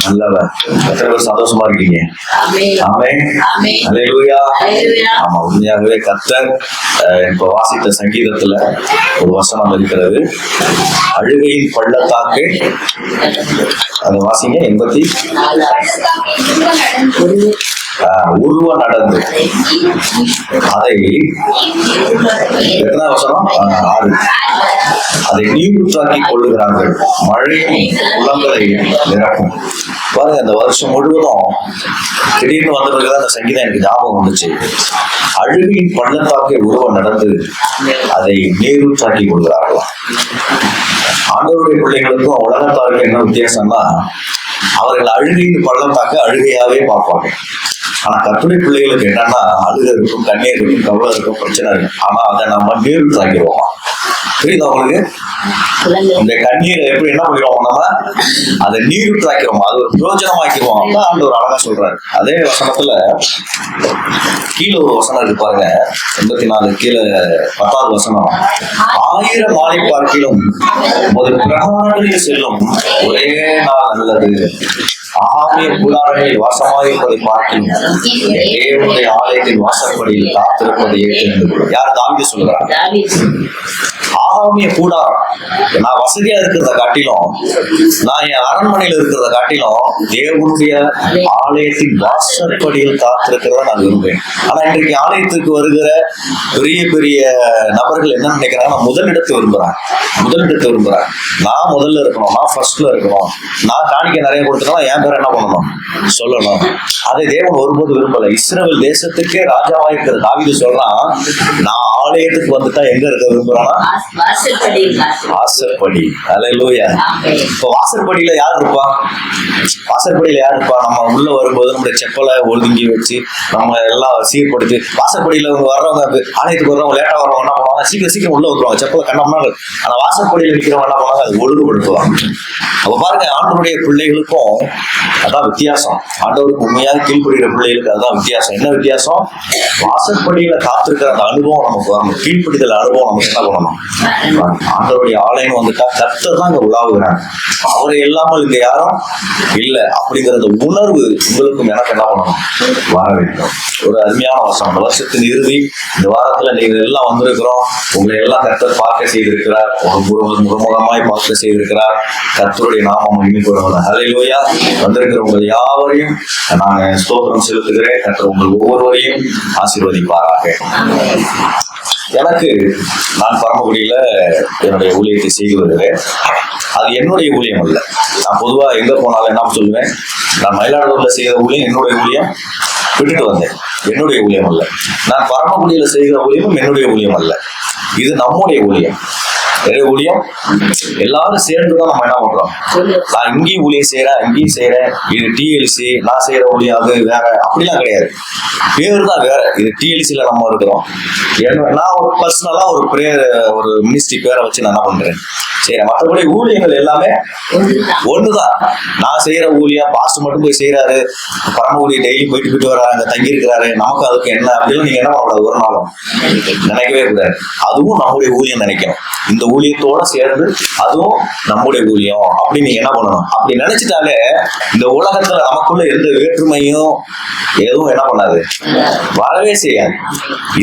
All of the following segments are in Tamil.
நல்லவர். எத்தனை பேர் சந்தோஷமா இருக்கீங்க? ஆமா, உண்மையாகவே கர்த்தர் இப்ப வாசித்த சங்கீதத்துல ஒரு வசனம் இருக்கிறது. அழுகையின் பள்ளத்தாக்கு, அதை வாசிங்க. 84 உருவ நடந்து அதை எத்தனை வசனம்? 6. அதை நீருற்றாக்கி கொள்ளுகிறார்கள், மழையும் குளங்களை நிரப்பும். பாருங்க, அந்த வருஷம் முழுவதும் திடீர்னு வந்த பிறகுதான் அந்த சங்கீதம் எனக்கு ஞாபகம் வந்துச்சு. அழுகையின் பள்ளத்தாக்கை உருவ நடந்து அதை நீருற்றாக்கி கொள்கிறார்களாம். ஆண்டவருடைய பிள்ளைகளுக்கும் உலகத்தாருக்கு என்ன வித்தியாசம்னா, அவர்கள் அழுகையின் பள்ளத்தாக்க அழுகையாவே பார்ப்பாங்க. ஆனா கர்த்தருடைய பிள்ளைகளுக்கு என்னன்னா, அழுகை இருக்கும், கண்ணீர் இருக்கும், கவலை இருக்கும், பிரச்சனை இருக்கும். ஆனா அதை நம்ம நீர் தாக்கிடுவோமா? புரியுதா உங்களுக்கு? இந்த கண்ணீரை எப்படி என்ன பண்ணிடுவோம்? நம்ம அதை நீர் தாக்கிறோம், அது ஒரு பிரயோஜனமாக்கிடுவோம். அதான் ஆண்டவர் அழகா சொல்றாரு. அதே வசனத்துல கீழே ஒரு வசனம் இருக்கு பாருங்க, 84 கீழே 10வது வசனம். 1000 மாலை பார்க்கிலும் ஒரு பிரகாரங்களில் செல்லும் ஒரே நாள் நல்லது. ஆகாமிய கூடாரங்களில் வாசமாயிருப்பதை பார்க்கிலும் தேவனுடைய ஆலயத்தின் வாசற்படியில் காத்திருப்பதை ஏற்று. யார்? தாவீது சொல்கிறார். ஆகாமிய கூடாரம், நான் வசதியா இருக்கிறத காட்டிலும், நான் என் அரண்மனையில இருக்கிறத காட்டிலும் தேவனுடைய ஆலயத்தின் வாசற்படியில் காத்திருக்கிறத நான் விரும்புவேன். ஆனா இன்றைக்கு ஆலயத்துக்கு வருகிற பெரிய பெரிய நபர்கள் என்ன நினைக்கிறாங்க? முதலிடத்தை விரும்புறாங்க. நான் முதல்ல இருக்கணும், நான் ஃபர்ஸ்ட்ல இருக்கணும், நான் காணிக்க நிறைய கொடுத்துக்கலாம், என் பேர் என்ன பண்ணணும் சொல்லணும். அதை தேவன் ஒருபோது விரும்பல. இஸ்ரவேல் தேசத்துக்கே ராஜாவா இருக்கிற தாவீது சொல்றான், நான் ஆலயத்துக்கு வந்துட்டா எங்க இருக்க விரும்புறானா? வாசற்படி. அல்லேலூயா. இப்ப வாசற்படியில யார் இருப்பா? நம்ம உள்ள வரும்போது நம்முடைய செப்பலை ஒழுங்கி வச்சு நம்ம எல்லாம் சீர்படுத்தி, வாசற்படியில வர்றவங்க, ஆலயத்துக்கு வர்றவங்க, லேட்டா வர்றவங்க என்ன பண்ணுவாங்க? சீக்கிரம் உள்ள வந்துருவாங்க, செப்பலை கண்ணம்னா. ஆனா வாசற்படியில நிக்கிறவங்க என்ன பண்ணுவாங்க? அது ஒழுங்குபடுத்துவாங்க. அப்ப பாருங்க, ஆண்டவருடைய பிள்ளைகளுக்கும் அதான் வித்தியாசம். ஆண்டவருக்கு உண்மையாக கீழ்ப்படுகிற பிள்ளைகளுக்கு அதுதான் வித்தியாசம். என்ன வித்தியாசம்? வாசற்படியில காத்திருக்கிற அந்த அனுபவம் நமக்கு வரணும். கீழ்ப்படிதல் அனுபவம் நமக்கு என்ன பண்ணணும்? ஆண்டவருடைய ஆலயம் வந்துட்டா கர்த்தர் தான் இங்க உலாவுகிறாங்க, அவரை இல்லாமல் இங்க யாரும் இல்ல அப்படிங்கறது உணர்வு உங்களுக்கும் எனக்கு என்ன பண்ணணும்? வர வேண்டும். ஒரு அருமையான வருஷம், அந்த வருஷத்தின் இறுதி. இந்த வாரத்துல நீங்க எல்லாம் வந்திருக்கிறோம், உங்களை எல்லாம் கர்த்தர் பார்க்க செய்திருக்கிறார், முகமுகமாய் பார்க்க செய்திருக்கிறார். கர்த்தருடைய நாமம் மகிமைப்படுவது. ஹல்லேலூயா. வந்திருக்கிற உங்கள் யாவரையும் நான் ஸ்தோத்திரம் செலுத்துகிறேன். கர்த்தர் உங்கள் ஒவ்வொருவரையும் ஆசீர்வதிப்பாராக. எனக்கு, நான் பரமக்குடியில என்னுடைய ஊழியத்தை செய்து வருகிறேன். அது என்னுடைய ஊழியம் அல்ல. நான் பொதுவா எங்க போனாலும் என்ன சொல்லுவேன், நான் மயிலாடுதுறையில செய்கிற ஊழியம் என்னுடைய ஊழியம், விட்டுட்டு வந்தேன். என்னுடைய ஊழியம் அல்ல. நான் பரமக்குடியில செய்கிற ஊழியமும் என்னுடைய ஊழியம் அல்ல. இது நம்முடைய ஊழியம். ஊழியம் எல்லாரும் சேர்ந்துதான் நம்ம என்ன பண்றோம். நான் இங்கேயும் ஊழியம் செய்யறேன், அங்கேயும் செய்யறேன். இது டிஎல்சி, நான் செய்யற ஊழியம் அது வேற, அப்படிலாம் கிடையாது. பேரு தான் வேற. இது டிஎல்சில நம்ம இருக்கிறோம். நான் ஒரு பர்சனலா ஒரு பிரேயர், ஒரு மினிஸ்ட்ரி பேரை வச்சு நான் என்ன பண்றேன் செய்யறேன். மற்றபடி ஊழியங்கள் எல்லாமே ஒண்ணுதான். நான் செய்யற ஊழியம் பாஸ்ட் மட்டும் போய் செய்யறாரு, பரமக்குடி டெய்லி போயிட்டு வர்றாங்க, தங்கி இருக்கிறாரு, நமக்கு அதுக்கு என்ன அப்படின்னு நீங்க என்ன பண்ணக்கூடாது, ஒரு நாளும் நினைக்கவே கூடாது. அதுவும் நம்முடைய ஊழியம் நினைக்கணும். இந்த ஊழியத்தோட சேர்ந்து அதுவும் நம்முடைய ஊழியம் அப்படின்னு நீங்க என்ன பண்ணணும். அப்படி நினைச்சிட்டாலே இந்த உலகத்துல நமக்குள்ள எந்த வேற்றுமையும் எதுவும் என்ன பண்ணாது, வரவே செய்யாது.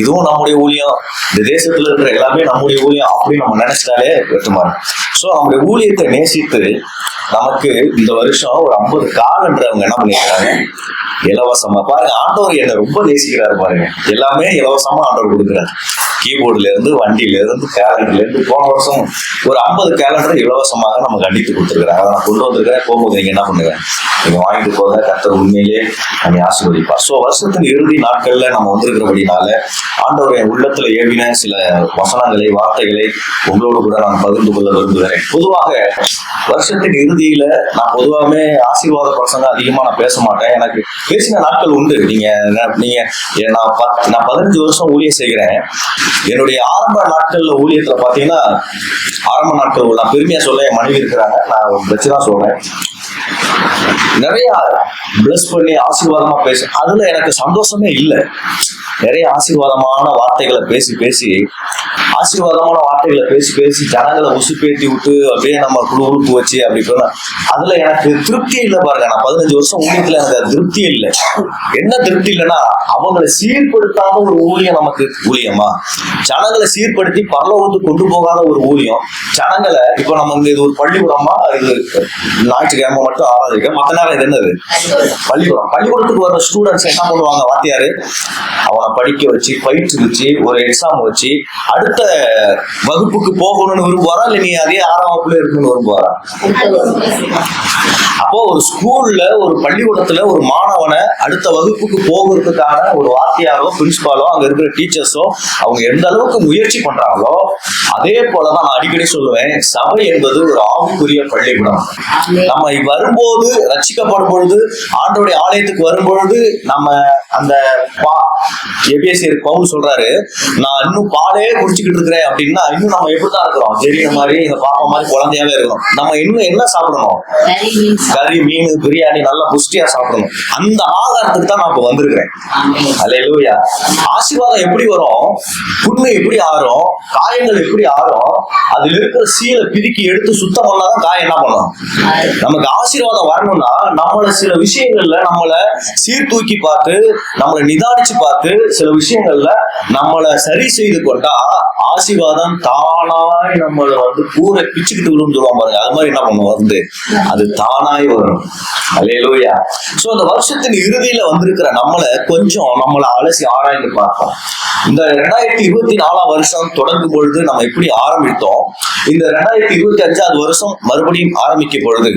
இதுவும் நம்முடைய ஊழியம், இந்த தேசத்துல இருக்கிற எல்லாமே நம்முடைய ஊழியம் அப்படின்னு நம்ம நினைச்சிட்டாலே வேற்றுமாறு. சோ நம்முடைய ஊழியத்தை நேசித்து நமக்கு இந்த வருஷம் ஒரு 50 காலன்றவங்க என்ன பண்ணிருக்காங்க, இலவசமா. பாருங்க, ஆண்டவர் என்ன ரொம்ப நேசிக்கிறாரு பாருங்க. எல்லாமே இலவசமா ஆண்டவர் கொடுக்குறாரு. கீபோர்டுல இருந்து, வண்டியில இருந்து, கேலண்டர்ல இருந்து. போன வருஷம் ஒரு 50 கேலண்டர் இலவசமாக நம்ம கண்டித்து கொடுத்துருக்காங்க. அதை நான் கொண்டு வந்திருக்கிறேன். போகும்போது நீங்க என்ன பண்ணுங்க, நீங்க வாங்கிட்டு போக. கர்த்தர் உண்மையிலே நம்ம ஆசீர்வதிப்பார். சோ வருஷத்தின் இறுதி நாட்கள்ல நம்ம வந்திருக்கிறபடினால ஆண்டவர் என் உள்ளத்துல ஏவின சில வசனங்களை, வார்த்தைகளை உங்களோடு கூட நான் பகிர்ந்து கொள்ள விரும்புகிறேன். பொதுவாக வருஷத்தின் இறுதியில நான் பொதுவாகவே ஆசீர்வாத பிரசங்கம் அதிகமா நான் பேச மாட்டேன். எனக்கு பேசின நாட்கள் உண்டு. நீங்க நான் 15 வருஷம் ஊழியம் செய்கிறேன். என்னுடைய ஆரம்ப நாட்கள்ல ஊழியத்துல பாத்தீங்கன்னா, ஆரம்ப நாட்கள் நான் பெருமையா சொல்ல, என் மனைவி இருக்கிறாங்க, நான் வச்சுதான் சொல்றேன். நிறைய பிளஸ் பண்ணி ஆசீர்வாதமா பேச, அதுல எனக்கு சந்தோஷமே இல்லை. நிறைய ஆசீர்வாதமான வார்த்தைகளை பேசி ஆசீர்வாதமான வார்த்தைகளை பேசி பேசி ஜனங்களை உசுப்பேத்தி விட்டு அப்படியே நம்ம குழுப்பு வச்சு அப்படி போனா அதுல எனக்கு திருப்தி இல்லை பாருங்க. நான் 15 வருஷம் ஊழியத்துல எனக்கு அது திருப்தி இல்லை. என்ன திருப்தி இல்லைன்னா அவங்களை சீர்படுத்தாத ஒரு ஊழியம் நமக்கு ஊழியமா? ஜனங்களை சீர்படுத்தி பரலோகத்துக்கு கொண்டு போகாத ஒரு ஊழியம். ஜனங்களை இப்ப நம்ம இது ஒரு பள்ளிக்கூடமா, இது ஞாயிற்றுக்கிழமை மட்டும் ஆராதிக்க, மத்த நேரம் இது என்னது பள்ளிக்கூடம். பள்ளிக்கூடத்துக்கு வர ஸ்டூடெண்ட்ஸ் என்ன பண்ணுவாங்க? வாத்தியாரு அவனை படிக்க வச்சு பயிற்சி ஒரு எக்ஸாம் வச்சு அடுத்த வகுப்புக்கு போகணும்னு விரும்புவாரா, இல்ல நீ அதே 6ஆம் வகுப்புல இருக்கணும்னு விரும்புவாரா? அப்போ ஒரு ஸ்கூல்ல ஒரு பள்ளிக்கூடத்துல ஒரு மாணவனை அடுத்த வகுப்புக்கு போகிறதுக்கான ஒரு வாத்தியாரோ பிரின்சிபாலோ அங்க இருக்கிற டீச்சர்ஸோ அவங்க எந்த அளவுக்கு முயற்சி பண்றாங்களோ அதே போலதான் நான் அடிக்கடி சொல்லுவேன், சபை என்பது ஒரு ஆவிக்குரிய பள்ளிக்கூடம். நம்ம வரும்போது ரட்சிக்கப்படும் பொழுது ஆண்டவருடைய ஆலயத்துக்கு வரும்பொழுது நம்ம அந்த எபேசியர் பவுல் சொல்றாரு, நான் இன்னும் பாலே குடிச்சுக்கிட்டு இருக்கிறேன் அப்படின்னா இன்னும் நம்ம எப்படிதான் இருக்கிறோம்? தெரியற மாதிரி இந்த பாப்பா மாதிரி குழந்தையாவே இருக்கணும். நம்ம இன்னும் என்ன சாப்பிடணும்? கறி, மீன், பிரியாணி நல்லா புஷ்டியா சாப்பிடணும். அந்த ஆகாரத்துக்கு தான் நான் இப்ப வந்திருக்கிறேன். அல்லேலூயா. ஆசீர்வாதம் எப்படி வரும்? புண்ணு எப்படி ஆறும்? காயங்கள் எப்படி ஆறும்? அதுல இருக்கிற சீலை பிதுக்கி எடுத்து சுத்தம் பண்ணாதான் காயம் என்ன பண்ணும்? நமக்கு ஆசீர்வாதம் வரணும்னா நம்மள சில விஷயங்கள்ல நம்மள சீர்தூக்கி பார்த்து நம்மளை நிதானிச்சு பார்த்து சில விஷயங்கள்ல நம்மளை சரி செய்து கொண்டா ஆசீர்வாதம் தானாய் நம்மள பூரை பிச்சுக்கிட்டு விழுந்து சொல்லுவாங்க பாருங்க. அது மாதிரி என்ன பண்ணுவோம்? அது தானாய் வரும். அல்லேலூயா. சோ அந்த வருஷத்தின் இறுதியில வந்திருக்கிற நம்மளை கொஞ்சம் நம்மளை அலசி ஆராய்ந்து பார்ப்போம். இந்த 2024ஆம் வருஷம் தொடங்கும் பொழுது நம்ம எப்படி ஆரம்பித்தோம், இந்த 2025ஆவது வருஷம் மறுபடியும் ஆரம்பிக்கும் பொழுது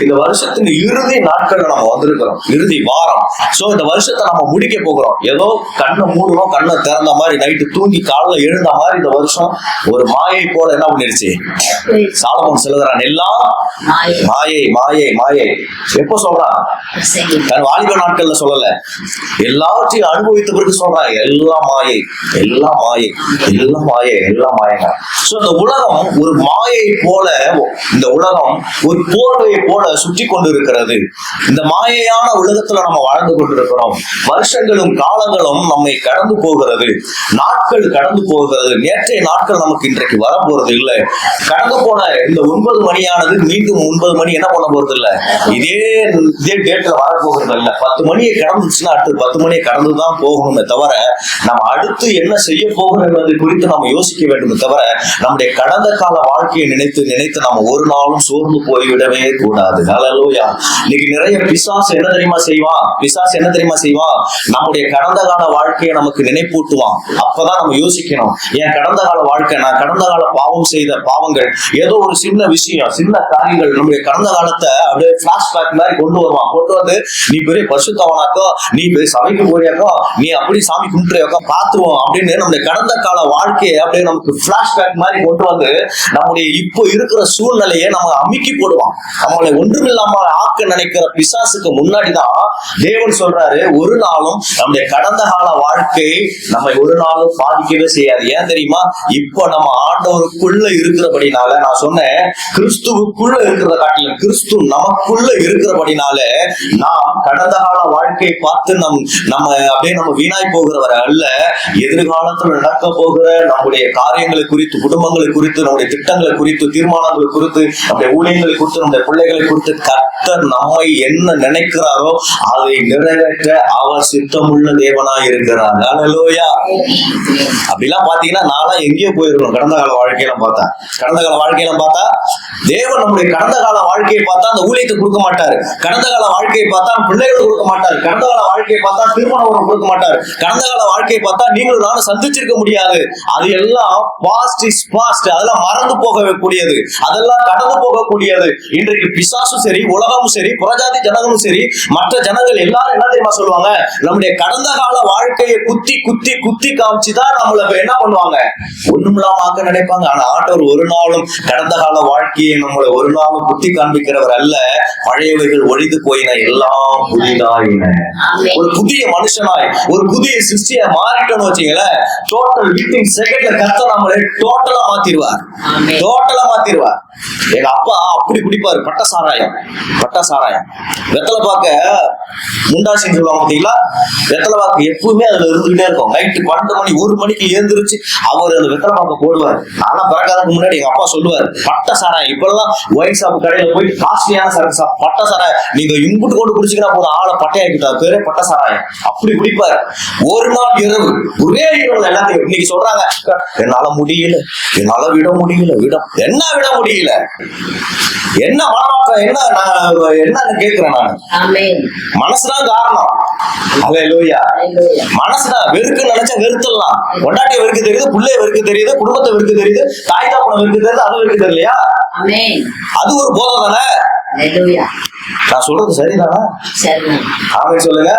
இந்த வருஷத்தின் இறுதி நாட்கள் நம்ம வந்திருக்கிறோம், இறுதி வாரம். சோ இந்த வருஷத்தை நம்ம முடிக்க போகிறோம். ஏதோ கண்ணை மூடணும், கண்ணை திறந்த மாதிரி நைட்டு தூங்கி காலைல எழுந்த மாதிரி இந்த வருஷம் ஒரு மாயை போல என்ன பண்ணிருச்சு? சாலமோன் சொல்லுகிறான், எல்லாம் மாயை மாயை மாயை. எப்போ சொல்றான்? தன் வாலிப நாட்கள்ல சொல்லல, எல்லாத்தையும் அனுபவித்த பிறகு சொல்றான், எல்லாம் மாயை, எல்லாம் மாயை, எல்லாம் மாயை, எல்லாம் மாயங்க. சோ இந்த உலகம் ஒரு மாயை போல, இந்த உலகம் ஒரு போர்வையை போல சுற்றி கொண்டு இருக்கிறது. இந்த மாயையான உலகத்துல நம்ம வாழ்ந்து கொண்டிருக்கிறோம். வருஷங்களும் காலங்களும் நம்மை கடந்து போகிறது, நாட்கள் கடந்து போகிறது. நேற்றைய நாட்கள் நமக்கு இன்றைக்கு வர போறது இல்லை. கடந்து போன இந்த 9 மணியானது மீண்டும் 9 மணி என்ன பண்ண போறது இல்ல, இதே டேட்ல வர போகிறது இல்ல. 10 மணியை கடந்துச்சுன்னா அடுத்து 10 மணியை கடந்துதான் போகணுமே தவிர நம்ம அடுத்து என்ன செய்ய போகிறோம் என்பதை குறித்து நம்ம யோசிக்க வேண்டுமே தவிர நம்முடைய கடந்த கால வாழ்க்கையை நினைத்து நினைத்து நம்ம ஒரு நாளும் சோர்ந்து போய்விடவே கூடாது. ஹல்லேலூயா. இன்னைக்கு நிறைய பிசாசு என்ன தெரியுமா செய்வான்? பிசாசு என்ன தெரியுமா செய்வான்? நம்முடைய கடந்த கால வாழ்க்கையை நமக்கு நினைப்பூட்டுவான். அப்பதான் நம்ம யோசிக்கணும், என் கடந்த கால வாழ்க்கை, நான் கடந்த கால பாவம் செய்த பாவங்கள், ஏதோ ஒரு சின்ன விஷயம், சின்ன காரியங்கள் நம்முடைய கடந்த காலத்தை அப்படியே பிளாஷ்பேக் மாதிரி கொண்டு வருவான். கொண்டு வந்து நீ பெரிய பரிசுத்தவனாக்கோ, நீ பெரிய சபைக்கு போறியாக்கோ, நீ அப்படி சாமி கும்பிட்டுறியாக்கோ பார்த்துவோம் அப்படின்னு நம்முடைய கடந்த கால வாழ்க்கையை அப்படியே நமக்கு பிளாஷ்பேக் மாதிரி கொண்டு வந்து நம்முடைய இப்போ இருக்கிற சூழ்நிலையை நம்ம அமுக்கி போடுவான். நம்மளை ஒன்றுமில்லாம ஆக்க நினைக்கிற பிசாசுக்கு முன்னாடிதான் தேவன் சொல்றாரு, ஒரு நாளும் நம்முடைய கடந்த கால வாழ்க்கை நம்மை ஒரு நாளும் பாதிக்கவே செய்யாது. ஏன் தெரியுமா? இப்போ நம்ம ஆண்டவருக்குள்ள இருக்கிறபடினால, நான் சொன்னேன் கிறிஸ்துவுக்குள்ள இருக்கிறத காட்டிலும் கிறிஸ்து நமக்குள்ள இருக்கிறபடினால நாம் கடந்த கால வாழ்க்கையை பார்த்து நம்ம அப்படியே நம்ம வீணாய் போகிறவர அல்ல, எதிர்காலத்தில் நடக்க போகிற நம்முடைய காரியங்களை குறித்து, குடும்பங்களை குறித்து, நம்முடைய திட்டங்களை குறித்து, தீர்மானங்களை குறித்து, நம்முடைய ஊழியங்களை குறித்து, நம்முடைய பிள்ளைகளை குறித்து கர்த்தர் நம்மை என்ன நினைக்கிறாரோ அதை நிறைவேற்ற அவர் சித்தமுள்ள தேவனாய் இருக்கிறார். ஹல்லேலூயா. அப்படிலாம் பாத்தீங்கன்னா நான்லாம் எங்கேயோ போயிருக்கணும். கடந்த கால வாழ்க்கையெல்லாம் பார்த்தா, கடந்த கால வாழ்க்கையெல்லாம் பார்த்தா தேவன் நம்முடைய கடந்த கால வாழ்க்கையை பார்த்தா அந்த ஊழியத்தை கொடுக்க மாட்டாரு. கடந்த கால வாழ்க்கையை பார்த்தா பிள்ளைகளை கொடுக்க மாட்டாரு. கடந்த கால வாழ்க்கையை பார்த்தா திருமணம் கொடுக்க மாட்டாரு. கடந்த கால வாழ்க்கையை பார்த்தா நீங்களும் நானும் சந்திச்சிருக்க முடியாது. அது எல்லாம் பாஸ்ட் இஸ் பாஸ்ட். அதெல்லாம் மறந்து போகக்கூடியது, அதெல்லாம் கடந்து போகக்கூடியது. இன்றைக்கு பிசாசும் சரி, உலகமும் சரி, புறஜாதி ஜனங்களும் சரி, மற்ற ஜனங்கள் எல்லாரும் என்ன தெரியுமா சொல்லுவாங்க? நம்முடைய கடந்த கால வாழ்க்கையை குத்தி குத்தி குத்தி காமிச்சுதான் நம்மள என்ன பண்ணுவாங்க? ஒண்ணுமில்லாம ஆக்க நினைப்பாங்க. ஆனா ஆண்டவர் ஒரு நாளும் கடந்த கால வாழ்க்கையை நம்மளை ஒரு நாளும் குத்தி காண்பிக்கிறவர் அல்ல. பழையவைகள் ஒழிந்து போயின, எல்லாம் புதிதாயின. ஒரு புதிய மனுஷனாய், ஒரு புதிய சிருஷ்டியா மாறிட்டோம்னு வச்சீங்களேன், டோட்டல் வித்தின் செகண்ட்ல கர்த்தர் நம்மளை டோட்டலா மாத்திடுவார். டோட்டலா மாத்திடுவார். எங்க அப்பா அப்படி குடிப்பாரு, பட்ட சாராயம். வெத்தலை பாக்க முண்டாசின்னு சொல்லுவாங்க பாத்தீங்களா, வெத்தலை பாக்கு எப்பவுமே அதுல இருந்துகிட்டே இருக்கும். நைட்டு 12 மணி 1 மணிக்கு எழுந்திருச்சு அவர் அந்த வெத்தலை பாக்க போடுவார். ஆனா பிறக்காதக்கு முன்னாடி எங்க அப்பா சொல்லுவாரு, பட்ட சாராயம். இப்பெல்லாம் ஒயின் ஷாப் கடையில போய் காஸ்ட்லியான சரக்கு பட்ட சாராயம் நீங்க இன்புட்டு கொண்டு குடிச்சுக்கினா போதும், ஆளை பட்டையாக்கிட்டார், பேரே பட்ட சாராயம். அப்படி குடிப்பாரு. ஒரு நாள் இரவு, ஒரே இரவு எல்லாத்தையும் இன்னைக்கு சொல்றாங்க, என்னால முடியல, என்னால விட முடியல. என்ன விட முடியல? என்ன மனமாற்றம்? என்னன்னு கேட்கிறேன் நான். மனசுதான் காரணம். அல்லேலூயா. மனசுதான். வெறுக்கு நினைச்சா வெறுத்துடலாம். கொண்டாட்டிய வெறுக்க தெரியுது, புள்ளைய வெறுக்க தெரியுது, குடும்பத்தை வெறுக்க தெரியுது, தாய் தாப்பனை வெறுக்க தெரியுது, அதை வெறுக்க தெரியலையா? அது ஒரு போதை தானே. நான் சொல்றது சரிதானா? ஆமென் சொல்லுங்க.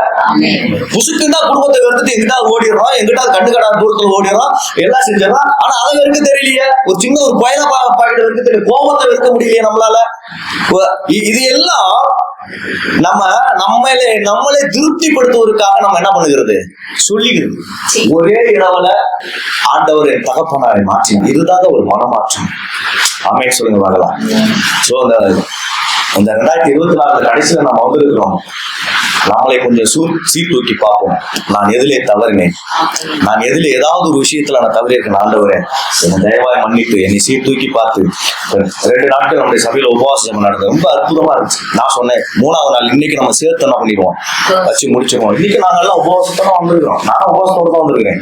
புசுக்குன்னா குடும்பத்தை வெறுத்துட்டு எங்கிட்டாவது ஓடிடுறோம், எங்கிட்டாவது கண்ணு கடா தூரத்துல ஓடிடுறோம், எல்லாம் செஞ்சிடறோம். ஆனா அதை வெறுக்க தெரியலையே. ஒரு சின்ன ஒரு பயண பாக்கெட் வெறுக்க தெரியல, கோபத்தை வெறுக்க முடியலையே நம்மளால. இது எல்லாம் நம்மளே திருப்திப்படுத்துவதற்காக நம்ம என்ன பண்ணுகிறது? சொல்லிக்கிறது. ஒரே இரவுல ஆண்டவர் என் தகப்பனாரை மாற்றினார். இதுதான் ஒரு மனமாற்றம். ஆமென் சொல்லுங்க பார்க்கலாம். சோ இந்த 2024 கடைசியில நம்ம வந்திருக்கிறோம். நம்மளை கொஞ்சம் சீர்தூக்கி பார்ப்போம். நான் எதிலே தவறினேன், நான் எதில ஏதாவது ஒரு விஷயத்துல நான் தவறி இருக்கேன். ஆண்டவரே என்னை தயவாய் மன்னிட்டு என்னை சீர்தூக்கி பார்த்து. 2 நாட்கள் நம்முடைய சபையில உபவாசம் நடந்தது, ரொம்ப அற்புதமா இருந்துச்சு. நான் சொன்னேன் 3ஆவது நாள் இன்னைக்கு நம்ம சேர்த்து என்ன பண்ணிடுவோம், வச்சு முடிச்சிருவோம். இன்னைக்கு நாங்க எல்லாம் உபவாசத்தோட வந்திருக்கிறோம். நானும் உபவாசத்தோட தான் வந்திருக்கேன்,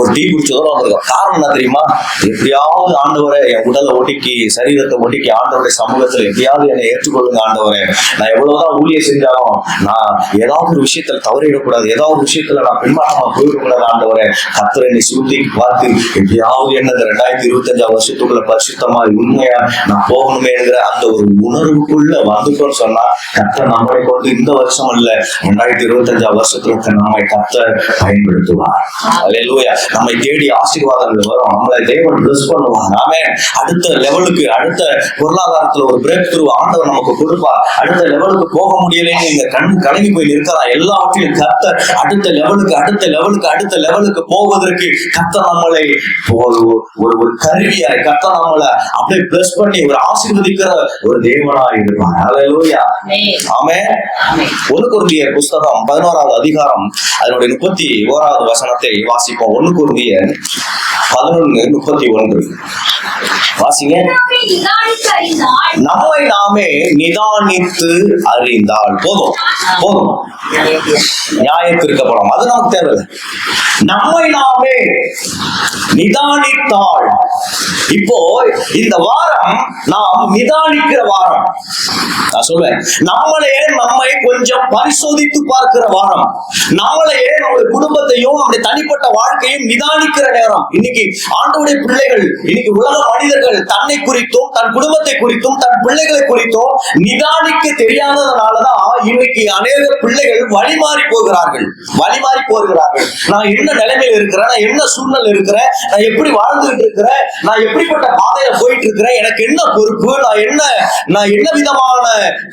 ஒரு டீ குடிச்சதோட வந்திருக்கோம். காரணம் என்ன தெரியுமா? எப்படியாவது ஆண்டவரை என் உடலை ஒடுக்கி, சரீரத்தை ஒடுக்கி, ஆண்டவருடைய சமூகத்துல எப்படியாவது என்னை ஏற்றுக்கொள்ளுங்க ஆண்டவரே. நான் எவ்வளவுதான் ஊழியம் செஞ்சாலும் நான் ஏதாவது ஒரு விஷயத்துல தவறிடக்கூடாது, ஏதாவது ஒரு விஷயத்துல நான் பின்மாற்றமா போயிடக்கூடாது ஆண்டவரே. கர்த்தர் என்னை சுத்தி பார்த்து எப்படியாவது என்ன 2025 வருஷத்துக்குள்ள பரிசுத்தமா உண்மையா நான் போகணுமே என்கிற அந்த ஒரு உணர்வுக்குள்ள வந்துட்டோம்னு சொன்னா, கர்த்தர் நம்மளை கொண்டு இந்த வருஷம் இல்ல 2025 வருஷத்துல நம்மை கர்த்தர் பயன்படுத்துவார். அல்லேலூயா. நம்மை தேடி ஆசீர்வாதங்கள் வரும், நம்மளை தேவன் பிளஸ் பண்ணுவார். நாமே அடுத்த லெவலுக்கு, அடுத்த பொருளாதாரத்துல ஒரு பிரேக் த்ரூ ஆண்டவர் நமக்கு கொடுப்பார். அடுத்த லெவலுக்கு போக முடியலைன்னு நீங்க கலங்கி போய் இருக்கலாம். எல்லாவற்றையும் கர்த்தர் அடுத்த லெவலுக்கு போவதற்கு கர்த்தர் நம்மளை ஒரு கருவியாய், கர்த்தர் நம்மளை அப்படியே பிளஸ் பண்ணி ஒரு ஆசீர்வதிக்கிற ஒரு தேவனாய் இருப்பார். அல்லேலூயா. ஆமென். 1 கொரிந்தியர் புஸ்தகம் 11வது அதிகாரம் அதனுடைய 31வது வசனத்தை வாசிப்போம். 1 கொரிந்தியர் 11:31 வாசிங்க. நம்மை நாமே நிதானித்து அறிந்தால் போதும். நியாயத்திற்கப்படும் அது நமக்கு தேவை. நம்மை நாமே நிதானித்தால். இப்போ இந்த வாரம் நாம் நிதானிக்கிற வாரம். நான் சொல்வேன், நம்மை கொஞ்சம் பரிசோதித்து பார்க்கிற வாரம். நம்மளையே, நம்முடைய குடும்பத்தையும் நம்முடைய தனிப்பட்ட வாழ்க்கையும் நிதானிக்கிற நேரம். இன்னைக்கு ஆண்டவருடைய பிள்ளைகள், இன்னைக்கு உலக மனிதர்கள் தன்னை குறித்தும், தன் குடும்பத்தை குறித்தும், தன் பிள்ளைகளை குறித்தும் நிதானிக்க தெரியாததுனாலதான் இன்னைக்கு அநேக பிள்ளைகள் வழிமாறி போகிறார்கள். நான் என்ன நிலைமையில இருக்கிறேன், நான் என்ன சூழ்நிலை இருக்கிறேன், நான் எப்படி வாழ்ந்துட்டு இருக்கிறேன், நான் எப்படிப்பட்ட பாதையில போயிட்டு இருக்கிறேன், எனக்கு என்ன பொறுப்பு, நான் என்ன விதமான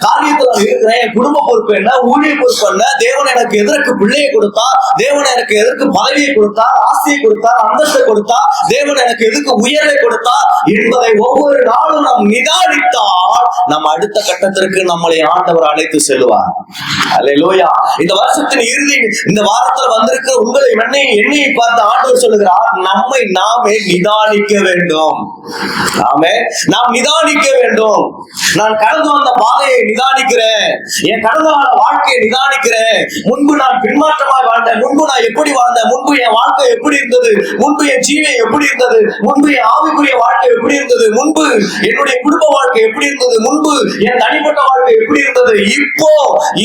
காரியத்தில் இருக்கிறேன், என் குடும்ப பொறுப்பு என்ன, ஊழிய பொறுப்பு என்ன, தேவன் எனக்கு எதற்கு பிள்ளையை கொடுத்தார், தேவன் எனக்கு எதற்கு பதவியை கொடுத்தார், ஆசையை கொடுத்தார், அந்தஸ்தை கொடுத்தார், தேவன் எனக்கு எதுக்கு உயர்வை கொடுத்தார் என்பதை ஒவ்வொரு நாளும் நாம் நிதானித்தால் நம் அடுத்த கட்டத்திற்கு நம்மளை ஆண்டவர் அழைத்து செல்வார். அல்லேலூயா. இந்த வருஷத்தின் இறுதி இந்த வாரத்துல வந்திருக்கிற உங்களை என்னை பார்த்து ஆண்டவர் சொல்லுகிறார், நம்மை நாமே நிதானிக்க வேண்டும். நாம் நிதானிக்க வேண்டும். நான் கடந்து வந்த பாதையை நிதானிக்கிறேன், என் கடந்த கால வாழ்க்கையை நிதானிக்கிறேன். முன்பு நான் பின்மாற்றமாய் வாழ்ந்தேன், முன்பு நான் எப்படி வாழ்ந்தேன், முன்பு என் வாழ்க்கை எப்படி இருந்தது, முன்பு என் ஜீவன் எப்படி இருந்தது, முன்பு என் ஆவிக்குரிய வாழ்க்கை எப்படி இருந்தது, முன்பு என்னுடைய குடும்ப வாழ்க்கை எப்படி இருந்தது, முன்பு என் தனிப்பட்ட வாழ்க்கை எப்படி இருந்தது. இப்போ